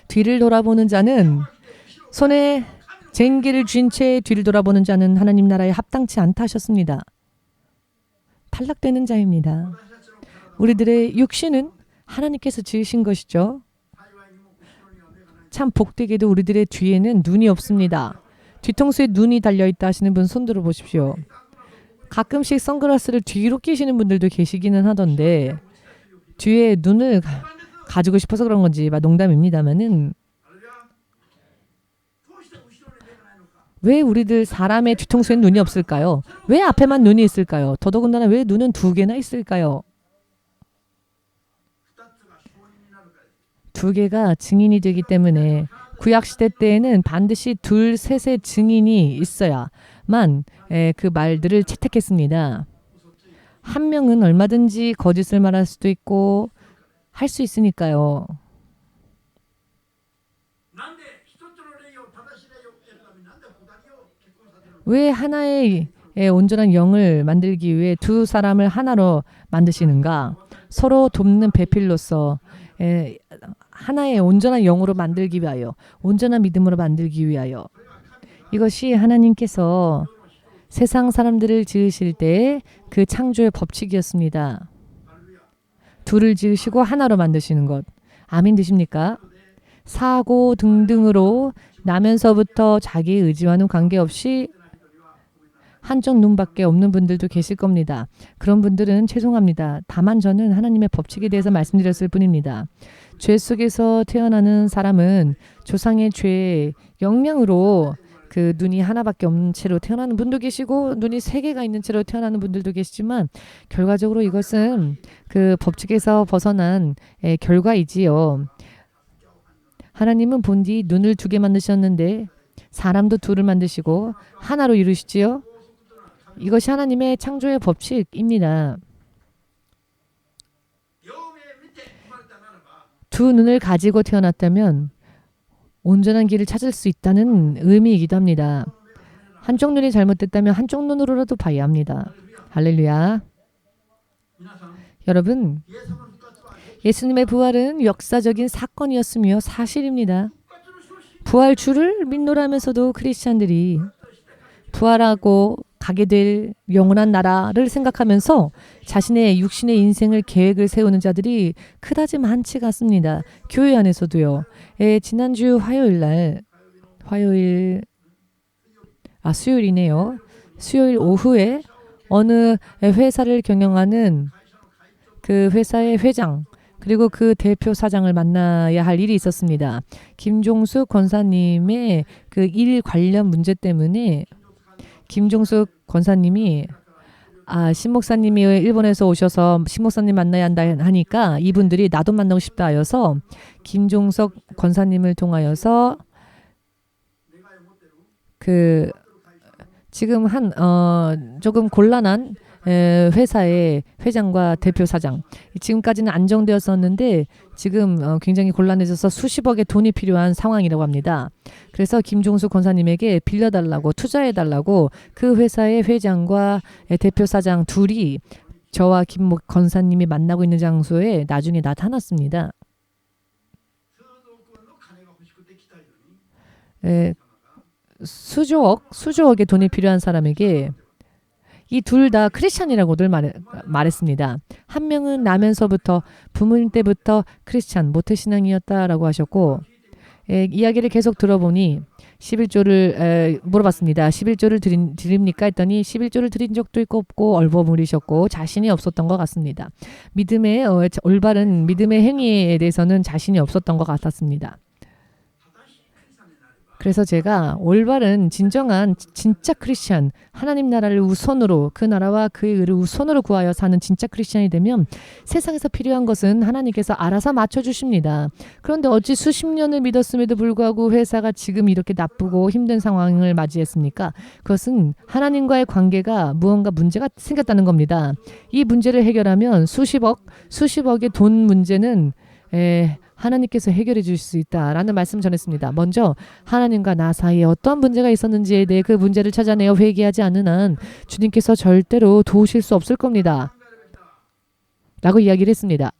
뒤를 돌아보는 자는 손에 쟁기를 쥔 채 뒤를 돌아보는 자는 하나님 나라에 합당치 않다 하셨습니다. 탈락되는 자입니다. 우리들의 육신은 하나님께서 지으신 것이죠. 참 복되게도 우리들의 뒤에는 눈이 없습니다. 뒤통수에 눈이 달려있다 하시는 분 손 들어 보십시오. 가끔씩 선글라스를 뒤로 끼시는 분들도 계시기는 하던데 뒤에 눈을 가지고 싶어서 그런 건지 농담입니다만은 왜 우리들 사람의 뒤통수엔 눈이 없을까요? 왜 앞에만 눈이 있을까요? 더더군다나 왜 눈은 두 개나 있을까요? 두 개가 증인이 되기 때문에 구약시대 때에는 반드시 둘, 셋의 증인이 있어야만 그 말들을 채택했습니다. 한 명은 얼마든지 거짓을 말할 수도 있고 할 수 있으니까요. 왜 하나의 온전한 영을 만들기 위해 두 사람을 하나로 만드시는가? 서로 돕는 배필로서 하나의 온전한 영으로 만들기 위하여, 온전한 믿음으로 만들기 위하여. 이것이 하나님께서 세상 사람들을 지으실 때 그 창조의 법칙이었습니다. 둘을 지으시고 하나로 만드시는 것. 아멘 되십니까? 사고 등등으로 나면서부터 자기의 의지와는 관계없이 한쪽 눈밖에 없는 분들도 계실 겁니다. 그런 분들은 죄송합니다. 다만 저는 하나님의 법칙에 대해서 말씀드렸을 뿐입니다. 죄 속에서 태어나는 사람은 조상의 죄의 영향으로 그 눈이 하나밖에 없는 채로 태어나는 분도 계시고 눈이 세 개가 있는 채로 태어나는 분들도 계시지만 결과적으로 이것은 그 법칙에서 벗어난 결과이지요. 하나님은 본디 눈을 두 개 만드셨는데 사람도 둘을 만드시고 하나로 이루시지요. 이것이 하나님의 창조의 법칙입니다. 두 눈을 가지고 태어났다면 온전한 길을 찾을 수 있다는 의미이기도 합니다. 한쪽 눈이 잘못됐다면 한쪽 눈으로라도 봐야 합니다. 할렐루야. 여러분, 예수님의 부활은 역사적인 사건이었으며 사실입니다. 부활주를 믿노라면서도 크리스찬들이 부활하고 가게 될 영원한 나라를 생각하면서 자신의 육신의 인생을 계획을 세우는 자들이 그다지 많지가 않습니다. 교회 안에서도요. 지난주 수요일이네요. 수요일 오후에 어느 회사를 경영하는 그 회사의 회장 그리고 그 대표 사장을 만나야 할 일이 있었습니다. 김종숙 권사님의 그 일 관련 문제 때문에 김종숙 권사님이 신 목사님이 일본에서 오셔서 신 목사님 만나야 한다 하니까 이분들이 나도 만나고 싶다 하여서 김종숙 권사님을 통하여서 그 지금 조금 곤란한 회사의 회장과 대표 사장 지금까지는 안정되었었는데 지금 굉장히 곤란해져서 수십억의 돈이 필요한 상황이라고 합니다. 그래서 김종수 권사님에게 빌려달라고 투자해달라고 그 회사의 회장과 대표 사장 둘이 저와 김 권사님이 만나고 있는 장소에 나중에 나타났습니다. 수조억의 돈이 필요한 사람에게 이 둘 다 크리스찬이라고들 말했습니다. 한 명은 나면서부터 부모님 때부터 크리스찬 모태신앙이었다라고 하셨고 이야기를 계속 들어보니 11조를 물어봤습니다. 11조를 드립니까? 했더니 11조를 드린 적도 있고 없고 얼버무리셨고 자신이 없었던 것 같습니다. 믿음의 올바른 믿음의 행위에 대해서는 자신이 없었던 것 같았습니다. 그래서 제가 올바른 진정한 진짜 크리스찬 하나님 나라를 우선으로 그 나라와 그의 의를 우선으로 구하여 사는 진짜 크리스찬이 되면 세상에서 필요한 것은 하나님께서 알아서 맞춰주십니다. 그런데 어찌 수십 년을 믿었음에도 불구하고 회사가 지금 이렇게 나쁘고 힘든 상황을 맞이했습니까? 그것은 하나님과의 관계가 무언가 문제가 생겼다는 겁니다. 이 문제를 해결하면 수십억의 돈 문제는 하나님께서 해결해 주실 수 있다라는 말씀 전했습니다. 먼저 하나님과 나 사이에 어떤 문제가 있었는지에 대해 그 문제를 찾아내어 회개하지 않는 한 주님께서 절대로 도우실 수 없을 겁니다. 라고 이야기를 했습니다.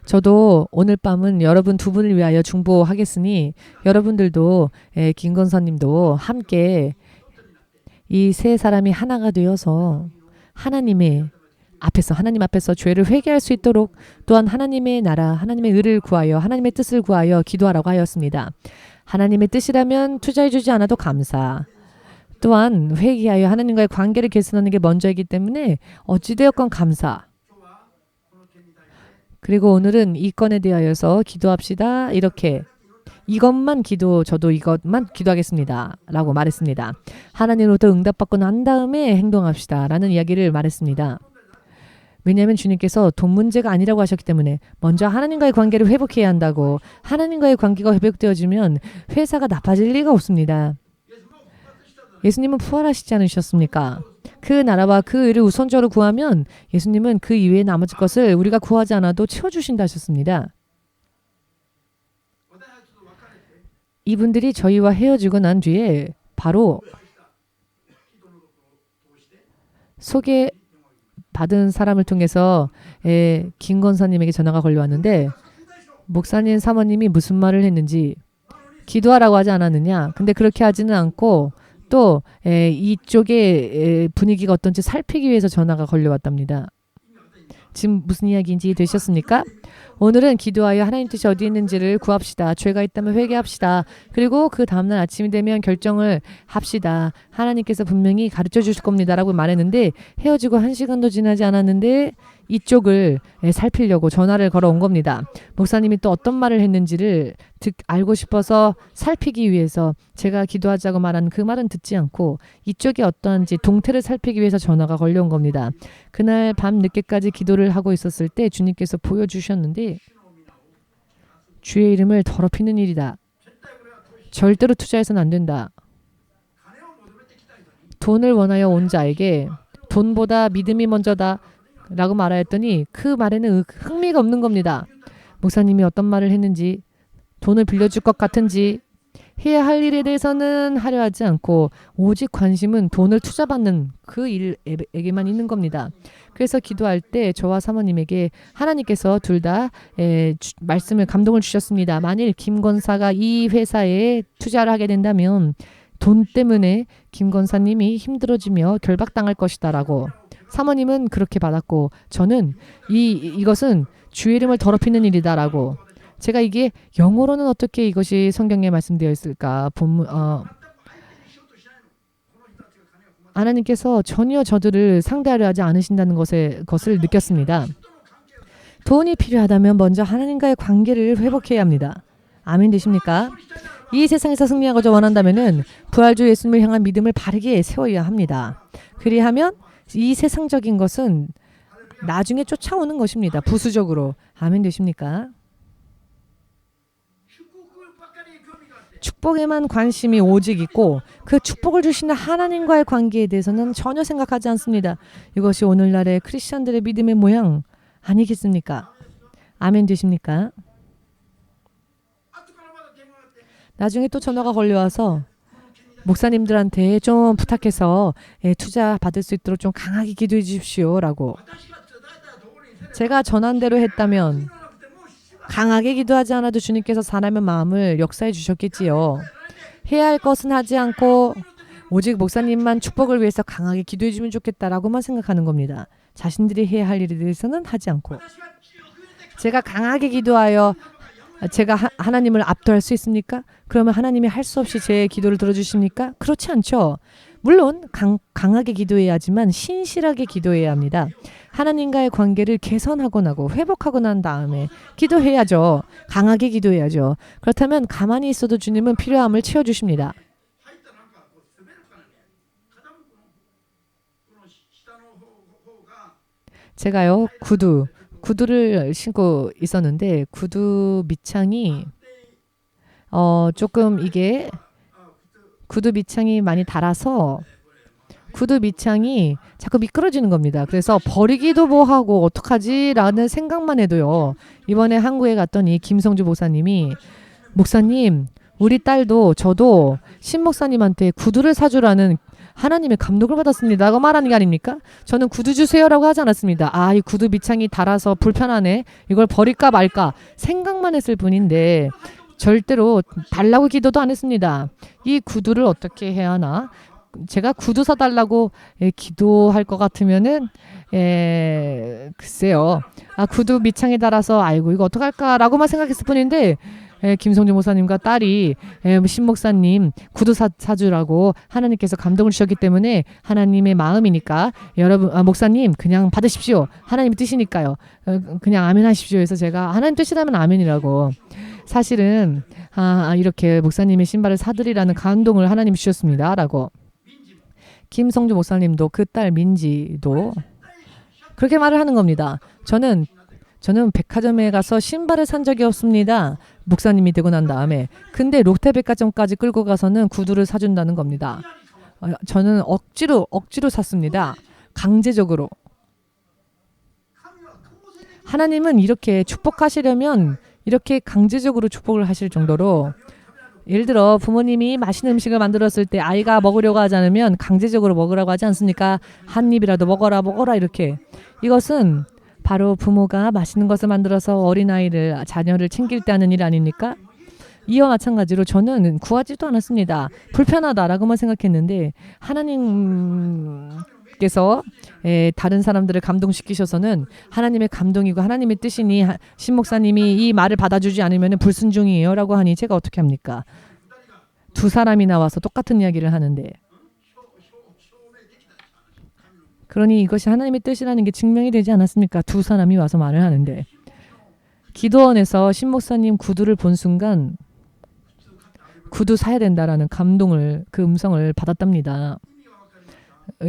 저도 오늘 밤은 여러분 두 분을 위하여 중보하겠으니 여러분들도 김건선님도 함께 이 세 사람이 하나가 되어서 하나님 앞에서 죄를 회개할 수 있도록 또한 하나님의 나라, 하나님의 의를 구하여 하나님의 뜻을 구하여 기도하라고 하였습니다. 하나님의 뜻이라면 투자해주지 않아도 감사. 또한 회개하여 하나님과의 관계를 개선하는 게 먼저이기 때문에 어찌되었건 감사. 그리고 오늘은 이 건에 대하여서 기도합시다. 이렇게 저도 이것만 기도하겠습니다. 라고 말했습니다. 하나님으로부터 응답받고 난 다음에 행동합시다. 라는 이야기를 말했습니다. 왜냐하면 주님께서 돈 문제가 아니라고 하셨기 때문에 먼저 하나님과의 관계를 회복해야 한다고. 하나님과의 관계가 회복되어지면 회사가 나빠질 리가 없습니다. 예수님은 부활하시지 않으셨습니까? 그 나라와 그 의를 우선적으로 구하면 예수님은 그 이외의 나머지 것을 우리가 구하지 않아도 채워주신다 하셨습니다. 이분들이 저희와 헤어지고 난 뒤에 바로 소개받은 사람을 통해서 김 권사님에게 전화가 걸려왔는데 목사님 사모님이 무슨 말을 했는지 기도하라고 하지 않았느냐. 근데 그렇게 하지는 않고 또 이쪽의 분위기가 어떤지 살피기 위해서 전화가 걸려왔답니다. 지금 무슨 이야기인지 되셨습니까? 오늘은 기도하여 하나님 뜻이 어디 있는지를 구합시다. 죄가 있다면 회개합시다. 그리고 그 다음날 아침이 되면 결정을 합시다. 하나님께서 분명히 가르쳐 주실 겁니다. 라고 말했는데 헤어지고 1시간도 지나지 않았는데 이쪽을 살피려고 전화를 걸어온 겁니다. 목사님이 또 어떤 말을 했는지를 알고 싶어서 살피기 위해서 제가 기도하자고 말한 그 말은 듣지 않고 이쪽이 어떠한지 동태를 살피기 위해서 전화가 걸려온 겁니다. 그날 밤 늦게까지 기도를 하고 있었을 때 주님께서 보여주셨는데 주의 이름을 더럽히는 일이다. 절대로 투자해서는 안 된다. 돈을 원하여 온 자에게 돈보다 믿음이 먼저다. 라고 말하였더니 그 말에는 흥미가 없는 겁니다. 목사님이 어떤 말을 했는지 돈을 빌려줄 것 같은지 해야 할 일에 대해서는 하려 하지 않고 오직 관심은 돈을 투자받는 그 일에게만 있는 겁니다. 그래서 기도할 때 저와 사모님에게 하나님께서 둘 다 말씀을 감동을 주셨습니다. 만일 김 권사가 이 회사에 투자를 하게 된다면 돈 때문에 김 권사님이 힘들어지며 결박당할 것이다 라고. 사모님은 그렇게 받았고 저는 이것은 주의 이름을 더럽히는 일이다 라고. 제가 이게 영어로는 어떻게 이것이 성경에 말씀되어 있을까? 하나님께서 전혀 저들을 상대하려 하지 않으신다는 것을 느꼈습니다. 돈이 필요하다면 먼저 하나님과의 관계를 회복해야 합니다. 아멘 되십니까? 이 세상에서 승리하고자 원한다면은 부활주 예수님을 향한 믿음을 바르게 세워야 합니다. 그리하면 이 세상적인 것은 나중에 쫓아오는 것입니다. 부수적으로. 아멘 되십니까? 축복에만 관심이 오직 있고 그 축복을 주시는 하나님과의 관계에 대해서는 전혀 생각하지 않습니다. 이것이 오늘날의 크리스천들의 믿음의 모양 아니겠습니까? 아멘 되십니까? 나중에 또 전화가 걸려와서 목사님들한테 좀 부탁해서 투자 받을 수 있도록 좀 강하게 기도해 주십시오 라고. 제가 전한 대로 했다면 강하게 기도하지 않아도 주님께서 사람의 마음을 역사해 주셨겠지요. 해야 할 것은 하지 않고 오직 목사님만 축복을 위해서 강하게 기도해 주면 좋겠다라고만 생각하는 겁니다. 자신들이 해야 할 일에 대해서는 하지 않고. 제가 강하게 기도하여 제가 하나님을 압도할 수 있습니까? 그러면 하나님이 할 수 없이 제 기도를 들어주십니까? 그렇지 않죠. 물론 강하게 기도해야 하지만 신실하게 기도해야 합니다. 하나님과의 관계를 개선하고 나고 회복하고 난 다음에 기도해야죠. 강하게 기도해야죠. 그렇다면 가만히 있어도 주님은 필요함을 채워주십니다. 제가요 구두를 신고 있었는데 구두 밑창이 조금 이게 구두 밑창이 많이 닳아서 구두 밑창이 자꾸 미끄러지는 겁니다. 그래서 버리기도 뭐하고 어떡하지? 라는 생각만 해도요. 이번에 한국에 갔더니 김성주 목사님이 목사님 우리 딸도 저도 신 목사님한테 구두를 사주라는 하나님의 감독을 받았습니다. 라고 말하는 게 아닙니까? 저는 구두 주세요라고 하지 않았습니다. 아, 이 구두 밑창이 닳아서 불편하네. 이걸 버릴까 말까 생각만 했을 뿐인데 절대로 달라고 기도도 안 했습니다. 이 구두를 어떻게 해야 하나? 제가 구두 사달라고 기도할 것 같으면은 글쎄요. 구두 밑창에 달아서 아이고 이거 어떡할까라고만 생각했을 뿐인데 김성주 목사님과 딸이 신 목사님 구두 사주라고 하나님께서 감동을 주셨기 때문에 하나님의 마음이니까 여러분 목사님 그냥 받으십시오. 하나님의 뜻이니까요. 그냥 아멘 하십시오 해서 제가 하나님 뜻이라면 아멘이라고 사실은 이렇게 목사님의 신발을 사드리라는 감동을 하나님 주셨습니다. 라고 김성주 목사님도 그 딸 민지도 그렇게 말을 하는 겁니다. 저는 백화점에 가서 신발을 산 적이 없습니다. 목사님이 되고 난 다음에. 근데 롯데백화점까지 끌고 가서는 구두를 사준다는 겁니다. 저는 억지로 샀습니다. 강제적으로. 하나님은 이렇게 축복하시려면 이렇게 강제적으로 축복을 하실 정도로 예를 들어 부모님이 맛있는 음식을 만들었을 때 아이가 먹으려고 하지 않으면 강제적으로 먹으라고 하지 않습니까? 한 입이라도 먹어라 이렇게. 이것은 바로 부모가 맛있는 것을 만들어서 어린아이를 자녀를 챙길 때 하는 일 아닙니까? 이와 마찬가지로 저는 구하지도 않았습니다. 불편하다라고만 생각했는데 하나님께서 다른 사람들을 감동시키셔서는 하나님의 감동이고 하나님의 뜻이니 신 목사님이 이 말을 받아주지 않으면 불순종이에요 라고 하니 제가 어떻게 합니까? 두 사람이 나와서 똑같은 이야기를 하는데 그러니 이것이 하나님의 뜻이라는 게 증명이 되지 않았습니까? 두 사람이 와서 말을 하는데 기도원에서 신 목사님 구두를 본 순간 구두 사야 된다라는 감동을 그 음성을 받았답니다.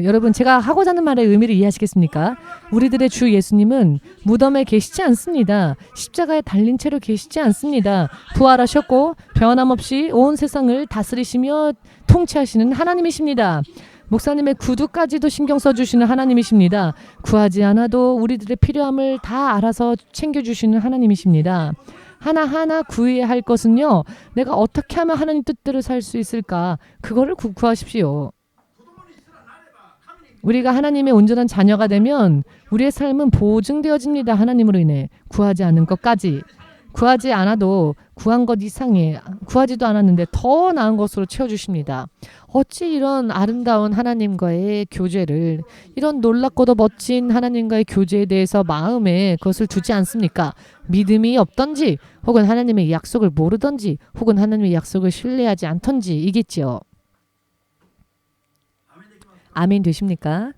여러분 제가 하고자 하는 말의 의미를 이해하시겠습니까? 우리들의 주 예수님은 무덤에 계시지 않습니다. 십자가에 달린 채로 계시지 않습니다. 부활하셨고 변함없이 온 세상을 다스리시며 통치하시는 하나님이십니다. 목사님의 구두까지도 신경 써주시는 하나님이십니다. 구하지 않아도 우리들의 필요함을 다 알아서 챙겨주시는 하나님이십니다. 하나하나 구해야 할 것은요. 내가 어떻게 하면 하나님 뜻대로 살 수 있을까? 그거를 구하십시오. 우리가 하나님의 온전한 자녀가 되면 우리의 삶은 보증되어집니다. 하나님으로 인해. 구하지 않은 것까지. 구하지 않아도 구한 것 이상의 구하지도 않았는데 더 나은 것으로 채워주십니다. 어찌 이런 아름다운 하나님과의 교제를 이런 놀랍고도 멋진 하나님과의 교제에 대해서 마음에 그것을 두지 않습니까? 믿음이 없던지 혹은 하나님의 약속을 모르던지 혹은 하나님의 약속을 신뢰하지 않던지 이겠지요. 아멘 되십니까?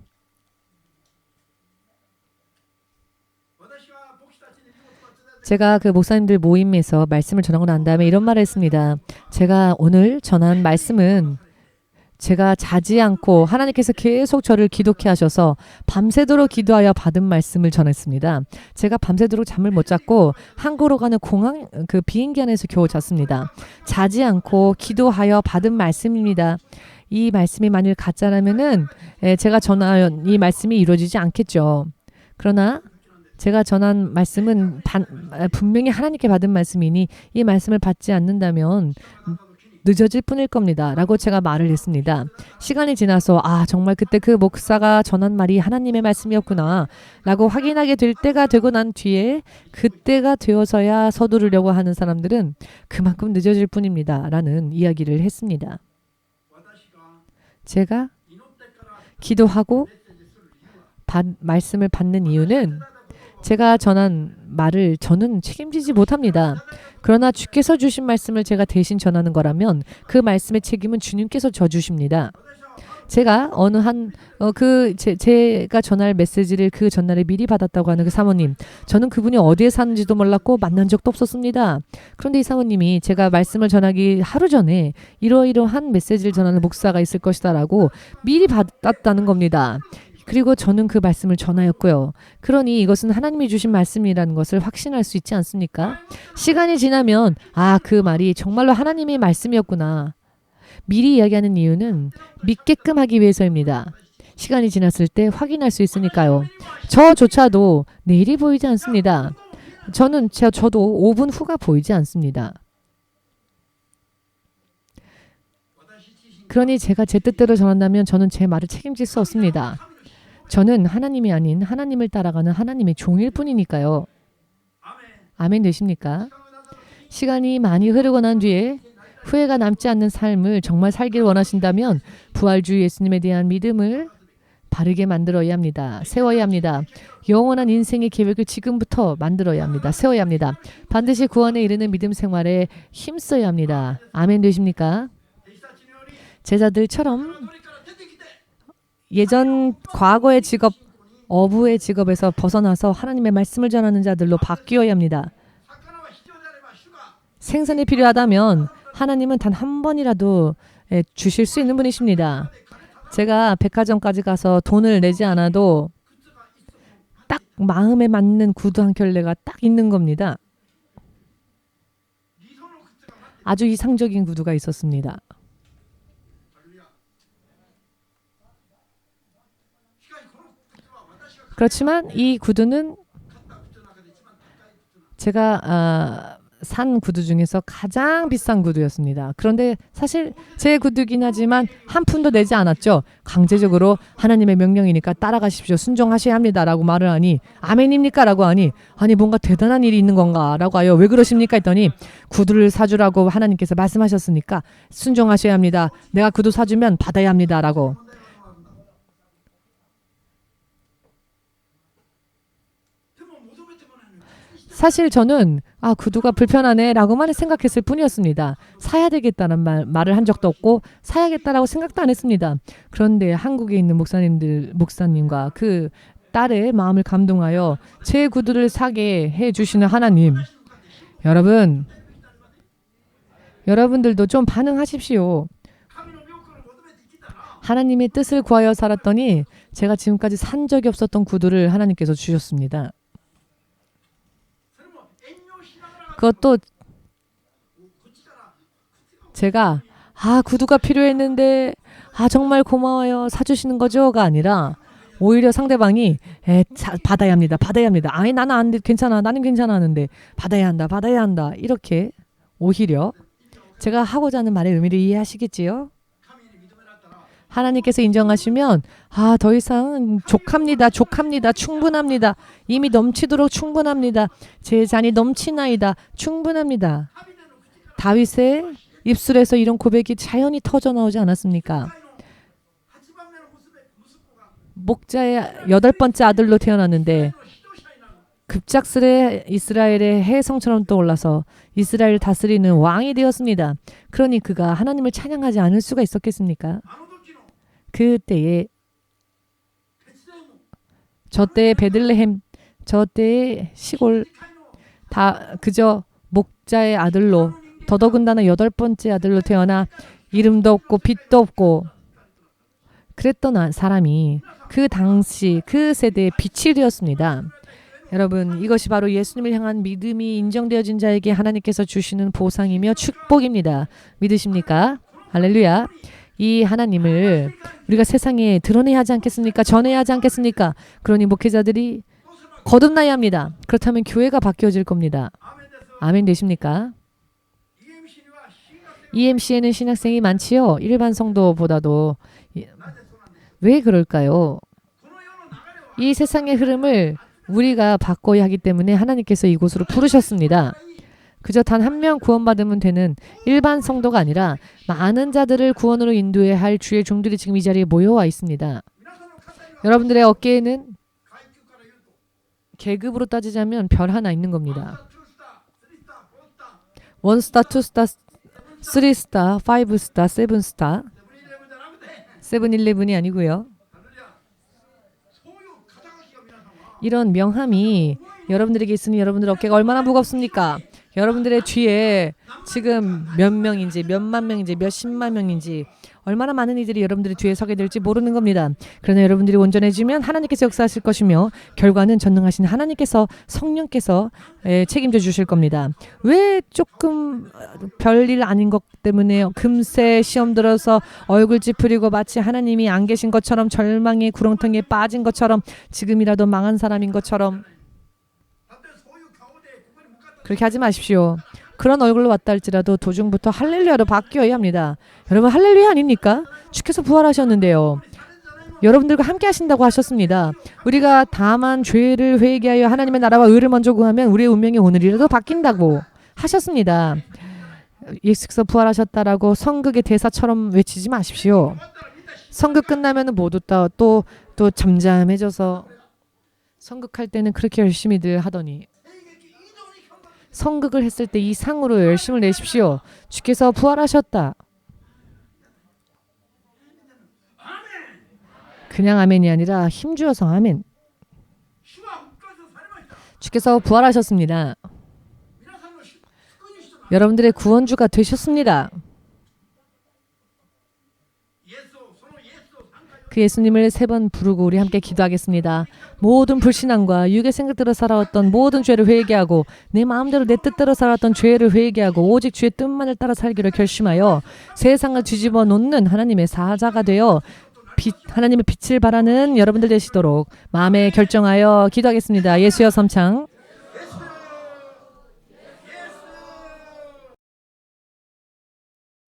제가 그 목사님들 모임에서 말씀을 전하고 난 다음에 이런 말을 했습니다. 제가 오늘 전한 말씀은 제가 자지 않고 하나님께서 계속 저를 기독케 하셔서 밤새도록 기도하여 받은 말씀을 전했습니다. 제가 밤새도록 잠을 못 잤고 한국으로 가는 공항 그 비행기 안에서 겨우 잤습니다. 자지 않고 기도하여 받은 말씀입니다. 이 말씀이 만일 가짜라면은 제가 전한 이 말씀이 이루어지지 않겠죠. 그러나 제가 전한 말씀은 분명히 하나님께 받은 말씀이니 이 말씀을 받지 않는다면 늦어질 뿐일 겁니다. 라고 제가 말을 했습니다. 시간이 지나서 정말 그때 그 목사가 전한 말이 하나님의 말씀이었구나 라고 확인하게 될 때가 되고 난 뒤에 그때가 되어서야 서두르려고 하는 사람들은 그만큼 늦어질 뿐입니다. 라는 이야기를 했습니다. 제가 기도하고 말씀을 받는 이유는 제가 전한 말을 저는 책임지지 못합니다. 그러나 주께서 주신 말씀을 제가 대신 전하는 거라면 그 말씀의 책임은 주님께서 져주십니다. 제가 제가 전할 메시지를 그 전날에 미리 받았다고 하는 그 사모님, 저는 그분이 어디에 사는지도 몰랐고 만난 적도 없었습니다. 그런데 이 사모님이 제가 말씀을 전하기 하루 전에 이러이러한 메시지를 전하는 목사가 있을 것이다 라고 미리 받았다는 겁니다. 그리고 저는 그 말씀을 전하였고요. 그러니 이것은 하나님이 주신 말씀이라는 것을 확신할 수 있지 않습니까? 시간이 지나면 그 말이 정말로 하나님의 말씀이었구나. 미리 이야기하는 이유는 믿게끔 하기 위해서입니다. 시간이 지났을 때 확인할 수 있으니까요. 저조차도 내일이 보이지 않습니다. 저도 5분 후가 보이지 않습니다. 그러니 제가 제 뜻대로 전한다면 저는 제 말을 책임질 수 없습니다. 저는 하나님이 아닌 하나님을 따라가는 하나님의 종일 뿐이니까요. 아멘 되십니까? 시간이 많이 흐르고 난 뒤에 후회가 남지 않는 삶을 정말 살기를 원하신다면 부활주 예수님에 대한 믿음을 바르게 만들어야 합니다. 세워야 합니다. 영원한 인생의 계획을 지금부터 만들어야 합니다. 세워야 합니다. 반드시 구원에 이르는 믿음 생활에 힘써야 합니다. 아멘 되십니까? 제자들처럼 예전 과거의 직업, 어부의 직업에서 벗어나서 하나님의 말씀을 전하는 자들로 바뀌어야 합니다. 생선이 필요하다면 하나님은 단 한 번이라도 주실 수 있는 분이십니다. 제가 백화점까지 가서 돈을 내지 않아도 딱 마음에 맞는 구두 한 켤레가 딱 있는 겁니다. 아주 이상적인 구두가 있었습니다. 그렇지만 이 구두는 제가 산 구두 중에서 가장 비싼 구두였습니다. 그런데 사실 제 구두긴 하지만 한 푼도 내지 않았죠. 강제적으로 하나님의 명령이니까 따라가십시오. 순종하셔야 합니다. 라고 말을 하니 아멘입니까? 라고 하니 아니 뭔가 대단한 일이 있는 건가? 라고 하여 왜 그러십니까? 했더니 구두를 사주라고 하나님께서 말씀하셨으니까 순종하셔야 합니다. 내가 구두 사주면 받아야 합니다. 라고. 사실 저는 구두가 불편하네 라고만 생각했을 뿐이었습니다. 사야 되겠다는 말을 한 적도 없고 사야겠다라고 생각도 안 했습니다. 그런데 한국에 있는 목사님과 그 딸의 마음을 감동하여 제 구두를 사게 해주시는 하나님. 여러분들도 좀 반응하십시오. 하나님의 뜻을 구하여 살았더니 제가 지금까지 산 적이 없었던 구두를 하나님께서 주셨습니다. 그것도 제가 구두가 필요했는데 정말 고마워요 사주시는 거죠가 아니라 오히려 상대방이 받아야 합니다. 받아야 합니다. 아니 나는 안 돼. 괜찮아. 나는 괜찮아 하는데 받아야 한다. 받아야 한다. 이렇게 오히려 제가 하고자 하는 말의 의미를 이해하시겠지요? 하나님께서 인정하시면 더 이상 족합니다. 충분합니다. 이미 넘치도록 충분합니다. 제 잔이 넘치나이다. 충분합니다. 다윗의 입술에서 이런 고백이 자연히 터져 나오지 않았습니까? 목자의 8번째 아들로 태어났는데 급작스레 이스라엘의 해성처럼 떠올라서 이스라엘을 다스리는 왕이 되었습니다. 그러니 그가 하나님을 찬양하지 않을 수가 있었겠습니까? 그때에 저 때의 베들레헴, 저 때의 시골 다 그저 목자의 아들로 더더군다나 8번째 아들로 태어나 이름도 없고 빛도 없고 그랬던 사람이 그 당시 그 세대의 빛이 되었습니다. 여러분 이것이 바로 예수님을 향한 믿음이 인정되어진 자에게 하나님께서 주시는 보상이며 축복입니다. 믿으십니까? 할렐루야. 이 하나님을 우리가 세상에 드러내야 하지 않겠습니까? 전해야 하지 않겠습니까? 그러니 목회자들이 거듭나야 합니다. 그렇다면 교회가 바뀌어질 겁니다. 아멘 되십니까? EMC에는 신학생이 많지요. 일반 성도보다도. 왜 그럴까요? 이 세상의 흐름을 우리가 바꿔야 하기 때문에 하나님께서 이곳으로 부르셨습니다. 그저 단 한 명 구원받으면 되는 일반 성도가 아니라 많은 자들을 구원으로 인도해야 할 주의 종들이 지금 이 자리에 모여와 있습니다. 여러분들의 어깨에는 계급으로 따지자면 별 하나 있는 겁니다. 1스타, 2스타, 3스타, 5스타, 7스타. 7-11이 아니고요. 이런 명함이 여러분들에게 있으니 여러분들 어깨가 얼마나 무겁습니까? 여러분들의 뒤에 지금 몇 명인지 몇만 명인지 몇십만 명인지 얼마나 많은 이들이 여러분들의 뒤에 서게 될지 모르는 겁니다. 그러나 여러분들이 온전해지면 하나님께서 역사하실 것이며 결과는 전능하신 하나님께서 성령께서 책임져 주실 겁니다. 왜 조금 별일 아닌 것 때문에 금세 시험 들어서 얼굴 찌푸리고 마치 하나님이 안 계신 것처럼 절망의 구렁텅이에 빠진 것처럼 지금이라도 망한 사람인 것처럼 그렇게 하지 마십시오. 그런 얼굴로 왔다 할지라도 도중부터 할렐루야로 바뀌어야 합니다. 여러분 할렐루야 아닙니까? 주께서 부활하셨는데요. 여러분들과 함께 하신다고 하셨습니다. 우리가 다만 죄를 회개하여 하나님의 나라와 의를 먼저 구하면 우리의 운명이 오늘이라도 바뀐다고 하셨습니다. 예수께서 부활하셨다라고 성극의 대사처럼 외치지 마십시오. 성극 끝나면 모두 또 잠잠해져서 성극할 때는 그렇게 열심히들 하더니 성극을 했을 때 이 상으로 열심을 내십시오. 주께서 부활하셨다. 그냥 아멘이 아니라 힘주어서 아멘. 주께서 부활하셨습니다. 여러분들의 구원주가 되셨습니다. 그 예수님을 3번 부르고 우리 함께 기도하겠습니다. 모든 불신앙과 육의 생각대로 살아왔던 모든 죄를 회개하고 내 마음대로 내 뜻대로 살았던 죄를 회개하고 오직 주의 뜻만을 따라 살기로 결심하여 세상을 뒤집어 놓는 하나님의 사자가 되어 하나님의 빛을 바라는 여러분들 되시도록 마음에 결정하여 기도하겠습니다. 예수여 삼창